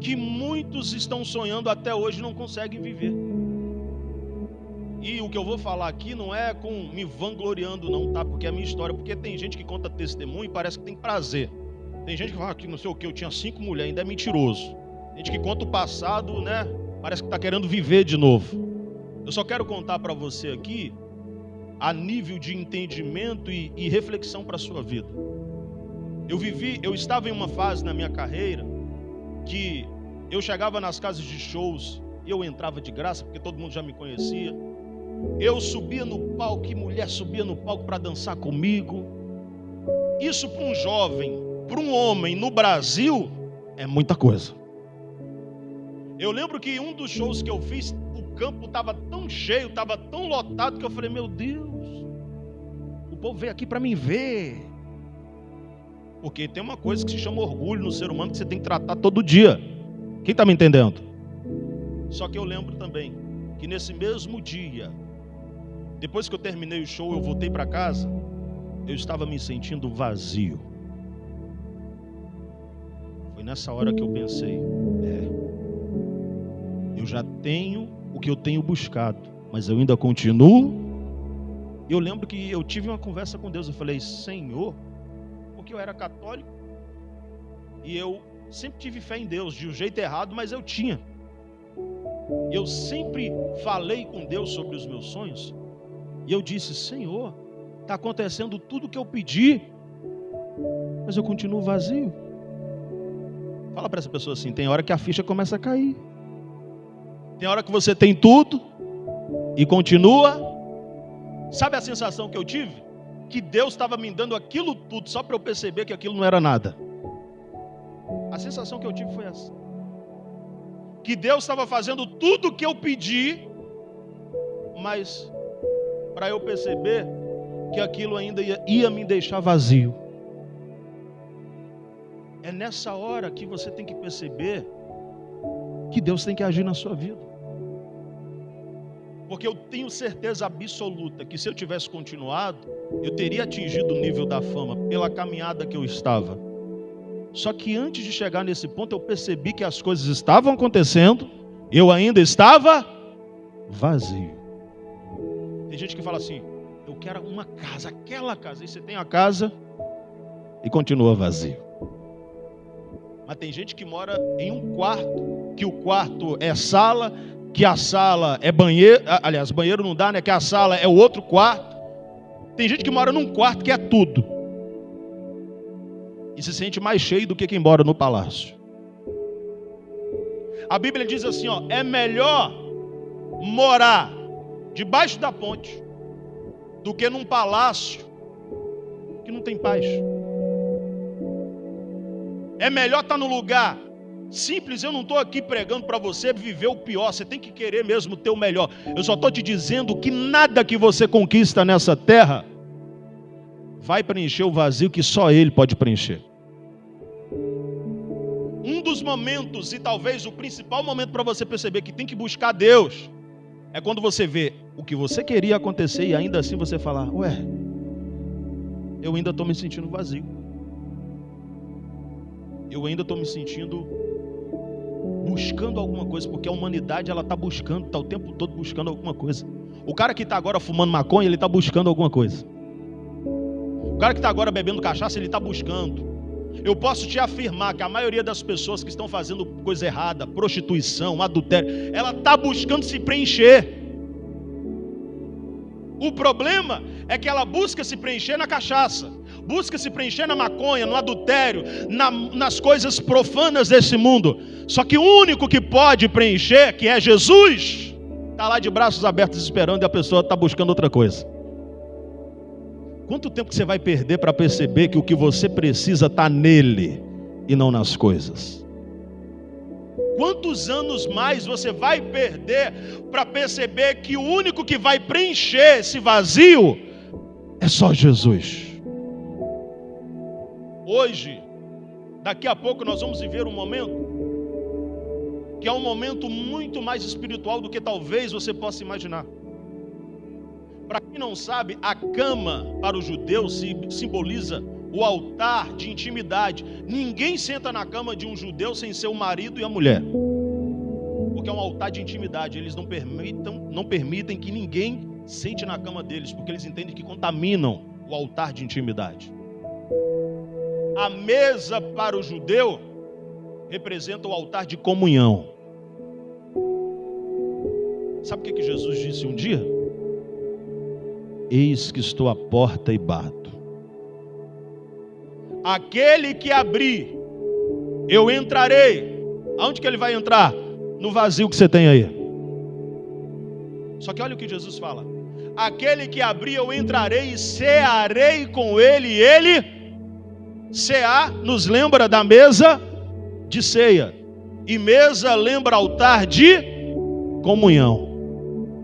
que muitos estão sonhando até hoje e não conseguem viver. E o que eu vou falar aqui não é com me vangloriando não, tá? Porque é a minha história. Porque tem gente que conta testemunho e parece que tem prazer. Tem gente que fala que não sei o que, eu tinha 5 mulheres, ainda é mentiroso. Tem gente que conta o passado, né? Parece que está querendo viver de novo. Eu só quero contar para você aqui a nível de entendimento e reflexão para a sua vida. Eu estava em uma fase na minha carreira que eu chegava nas casas de shows e eu entrava de graça, porque todo mundo já me conhecia. Eu subia no palco e mulher subia no palco para dançar comigo. Isso para um jovem, para um homem no Brasil, é muita coisa. Eu lembro que um dos shows que eu fiz, o campo estava tão cheio, estava tão lotado, que eu falei, meu Deus, o povo veio aqui para me ver. Porque tem uma coisa que se chama orgulho no ser humano, que você tem que tratar todo dia. Quem está me entendendo? Só que eu lembro também que nesse mesmo dia, depois que eu terminei o show, eu voltei para casa, eu estava me sentindo vazio. Foi nessa hora que eu pensei, eu já tenho o que eu tenho buscado, mas eu ainda continuo. Eu lembro que eu tive uma conversa com Deus, eu falei, Senhor, porque eu era católico, E eu sempre tive fé em Deus, de um jeito errado, mas eu tinha. Eu sempre falei com Deus sobre os meus sonhos. E eu disse: Senhor, está acontecendo tudo o que eu pedi, mas eu continuo vazio. Fala para essa pessoa assim: tem hora que a ficha começa a cair. Tem hora que você tem tudo e continua. Sabe a sensação que eu tive? Que Deus estava me dando aquilo tudo só para eu perceber que aquilo não era nada. A sensação que eu tive foi essa. Que Deus estava fazendo tudo o que eu pedi, mas para eu perceber que aquilo ainda ia me deixar vazio. É nessa hora que você tem que perceber que Deus tem que agir na sua vida. Porque eu tenho certeza absoluta que se eu tivesse continuado, eu teria atingido o nível da fama pela caminhada que eu estava. Só que antes de chegar nesse ponto, eu percebi que as coisas estavam acontecendo, eu ainda estava vazio. Tem gente que fala assim: eu quero uma casa, aquela casa. E você tem a casa e continua vazio. Mas tem gente que mora em um quarto, que o quarto é sala, que a sala é banheiro. Aliás, banheiro não dá, né? Que a sala é o outro quarto. Tem gente que mora num quarto que é tudo. E se sente mais cheio do que quem mora no palácio. A Bíblia diz assim, ó: é melhor morar debaixo da ponte do que num palácio que não tem paz. É melhor estar no lugar simples. Eu não estou aqui pregando para você viver o pior. Você tem que querer mesmo ter o melhor. Eu só estou te dizendo que nada que você conquista nessa terra vai preencher o vazio que só Ele pode preencher. Um dos momentos, e talvez o principal momento para você perceber que tem que buscar Deus, é quando você vê o que você queria acontecer e ainda assim você falar: ué, eu ainda estou me sentindo vazio. Eu ainda estou me sentindo buscando alguma coisa, porque a humanidade ela está buscando, está o tempo todo buscando alguma coisa. O cara que está agora fumando maconha, ele está buscando alguma coisa. O cara que está agora bebendo cachaça, ele está buscando. Eu posso te afirmar que a maioria das pessoas que estão fazendo coisa errada, prostituição, adultério, ela está buscando se preencher. O problema é que ela busca se preencher na cachaça, busca se preencher na maconha, no adultério, nas coisas profanas desse mundo. Só que o único que pode preencher, que é Jesus, está lá de braços abertos esperando, e a pessoa está buscando outra coisa. Quanto tempo que você vai perder para perceber que o que você precisa está nele e não nas coisas? Quantos anos mais você vai perder para perceber que o único que vai preencher esse vazio é só Jesus? Hoje, daqui a pouco nós vamos viver um momento que é um momento muito mais espiritual do que talvez você possa imaginar. Para quem não sabe, a cama para o judeu simboliza o altar de intimidade. Ninguém senta na cama de um judeu sem ser o marido e a mulher, porque é um altar de intimidade. Eles não permitem que ninguém sente na cama deles, porque eles entendem que contaminam o altar de intimidade. A mesa para o judeu representa o altar de comunhão. Sabe o que Jesus disse um dia? Eis que estou à porta e bato. Aquele que abrir, eu entrarei. Aonde que ele vai entrar? No vazio que você tem aí. Só que olha o que Jesus fala: aquele que abrir, eu entrarei e cearei com ele, e ele... Cear nos lembra da mesa de ceia, e mesa lembra altar de comunhão.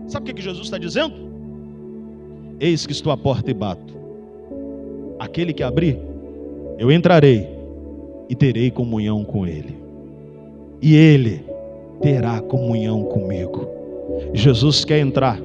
Sabe o que Jesus está dizendo? Eis que estou à porta e bato. Aquele que abrir, eu entrarei e terei comunhão com ele, e ele terá comunhão comigo. Jesus quer entrar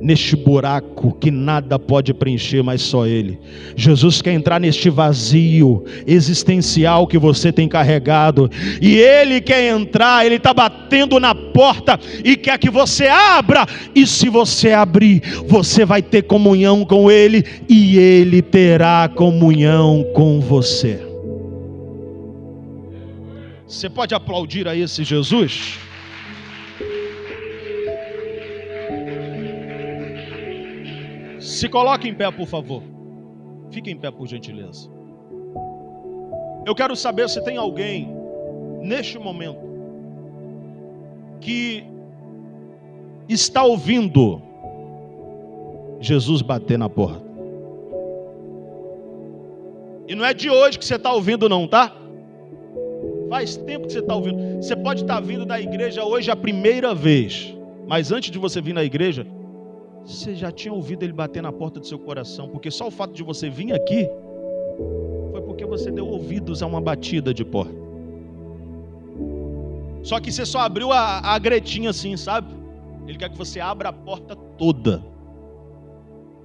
neste buraco que nada pode preencher, mas só Ele. Jesus quer entrar neste vazio existencial que você tem carregado, e Ele quer entrar. Ele está batendo na porta e quer que você abra, e se você abrir, você vai ter comunhão com Ele, e Ele terá comunhão com você. Você pode aplaudir a esse Jesus? Se coloque em pé, por favor. Fique em pé, por gentileza. Eu quero saber se tem alguém neste momento que está ouvindo Jesus bater na porta. E não é de hoje que você está ouvindo não, tá? Faz tempo que você está ouvindo. Você pode estar vindo da igreja hoje a primeira vez, mas antes de você vir na igreja, você já tinha ouvido ele bater na porta do seu coração, porque só o fato de você vir aqui foi porque você deu ouvidos a uma batida de porta. Só que você só abriu a gretinha assim, sabe? Ele quer que você abra a porta toda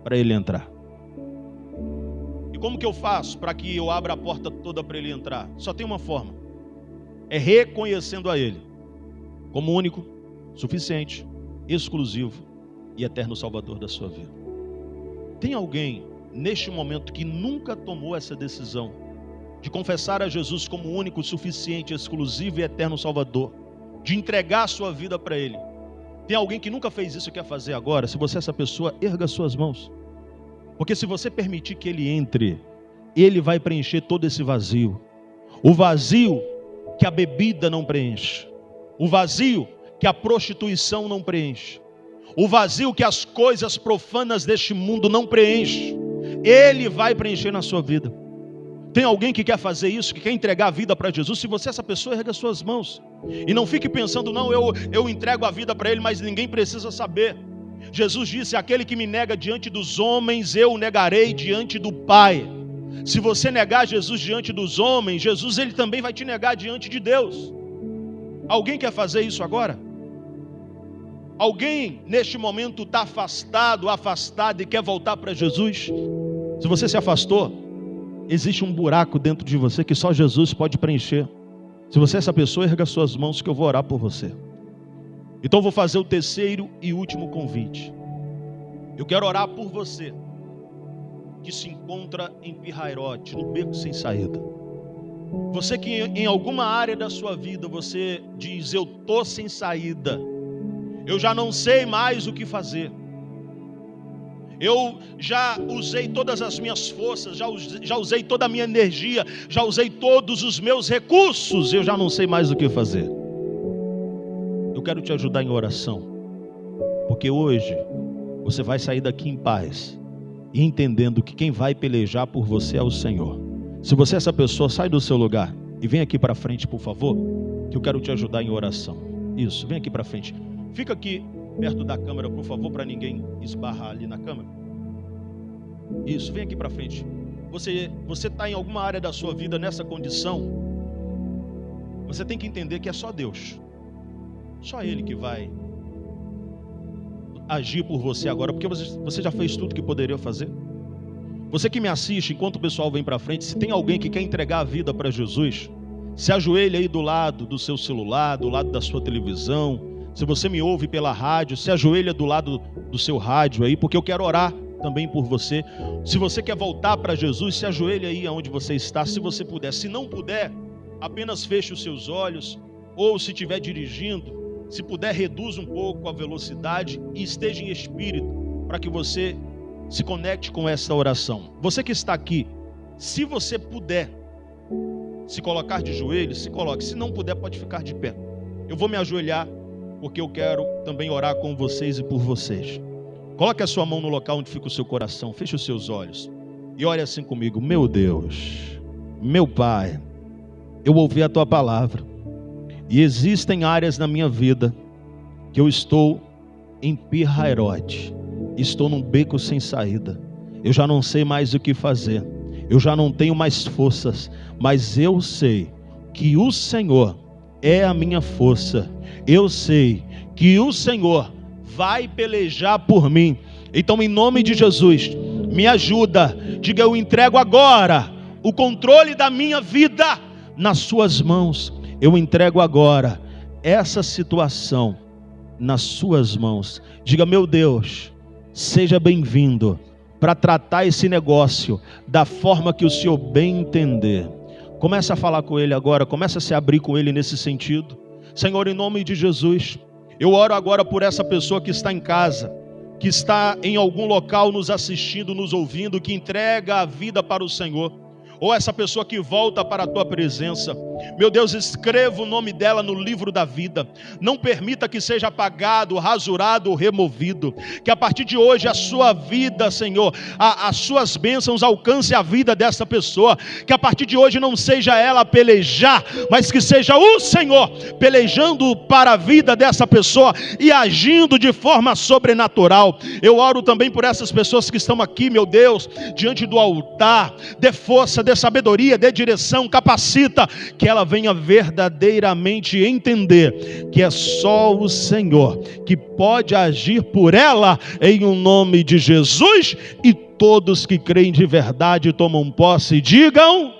para ele entrar. E como que eu faço para que eu abra a porta toda para ele entrar? Só tem uma forma: é reconhecendo a ele como único, suficiente, exclusivo e eterno Salvador da sua vida. Tem alguém neste momento que nunca tomou essa decisão de confessar a Jesus como único, suficiente, exclusivo e eterno Salvador, de entregar a sua vida para ele? Tem alguém que nunca fez isso e quer fazer agora? Se você é essa pessoa, erga suas mãos. Porque se você permitir que ele entre, ele vai preencher todo esse vazio. O vazio que a bebida não preenche. O vazio que a prostituição não preenche. O vazio que as coisas profanas deste mundo não preenchem. Ele vai preencher na sua vida. Tem alguém que quer fazer isso, que quer entregar a vida para Jesus? Se você é essa pessoa, erga suas mãos. E não fique pensando, não, eu entrego a vida para ele, mas ninguém precisa saber. Jesus disse: aquele que me nega diante dos homens, eu o negarei diante do Pai. Se você negar Jesus diante dos homens, Jesus ele também vai te negar diante de Deus. Alguém quer fazer isso agora? Alguém neste momento está afastado e quer voltar para Jesus? Se você se afastou, existe um buraco dentro de você que só Jesus pode preencher. Se você é essa pessoa, erga suas mãos que eu vou orar por você. Então eu vou fazer o terceiro e último convite. Eu quero orar por você que se encontra em Pirrairote, no beco sem saída. Você que em alguma área da sua vida você diz: eu estou sem saída, eu já não sei mais o que fazer, eu já usei todas as minhas forças, já usei toda a minha energia, já usei todos os meus recursos, eu já não sei mais o que fazer. Eu quero te ajudar em oração, porque hoje você vai sair daqui em paz e entendendo que quem vai pelejar por você é o Senhor. Se você é essa pessoa, sai do seu lugar e vem aqui para frente, por favor, que eu quero te ajudar em oração. Isso, vem aqui para frente. Fica aqui perto da câmera, por favor, para ninguém esbarrar ali na câmera. Isso, vem aqui para frente. Você está em alguma área da sua vida nessa condição? Você tem que entender que é só Deus, só Ele que vai agir por você agora, porque você já fez tudo que poderia fazer. Você que me assiste, enquanto o pessoal vem para frente, se tem alguém que quer entregar a vida para Jesus, se ajoelha aí do lado do seu celular, do lado da sua televisão. Se você me ouve pela rádio, se ajoelha do lado do seu rádio aí, porque eu quero orar também por você. Se você quer voltar para Jesus, se ajoelha aí onde você está, se você puder. Se não puder, apenas feche os seus olhos, ou se estiver dirigindo, se puder, reduz um pouco a velocidade e esteja em espírito, para que você se conecte com essa oração. Você que está aqui, se você puder se colocar de joelhos, se coloque. Se não puder, pode ficar de pé. Eu vou me ajoelhar, porque eu quero também orar com vocês e por vocês. Coloque a sua mão no local onde fica o seu coração, feche os seus olhos e ore assim comigo. Meu Deus, meu Pai, eu ouvi a Tua palavra e existem áreas na minha vida que eu estou em Pirrairote, estou num beco sem saída, eu já não sei mais o que fazer, eu já não tenho mais forças, mas eu sei que o Senhor é a minha força, eu sei que o Senhor vai pelejar por mim. Então, em nome de Jesus, me ajuda. Diga: eu entrego agora o controle da minha vida nas suas mãos. Eu entrego agora essa situação nas suas mãos. Diga: meu Deus, seja bem-vindo para tratar esse negócio da forma que o Senhor bem entender. Comece a falar com Ele agora, comece a se abrir com Ele nesse sentido. Senhor, em nome de Jesus, eu oro agora por essa pessoa que está em casa, que está em algum local nos assistindo, nos ouvindo, que entrega a vida para o Senhor, ou essa pessoa que volta para a tua presença. Meu Deus, escreva o nome dela no livro da vida. Não permita que seja apagado, rasurado ou removido. Que a partir de hoje a sua vida, Senhor, as suas bênçãos alcance a vida dessa pessoa. Que a partir de hoje não seja ela a pelejar, mas que seja o Senhor pelejando para a vida dessa pessoa e agindo de forma sobrenatural. Eu oro também por essas pessoas que estão aqui, meu Deus, diante do altar. Dê força, dê sabedoria, dê direção, capacita, que ela venha verdadeiramente entender que é só o Senhor que pode agir por ela, em um nome de Jesus. E todos que creem de verdade tomam posse e digam...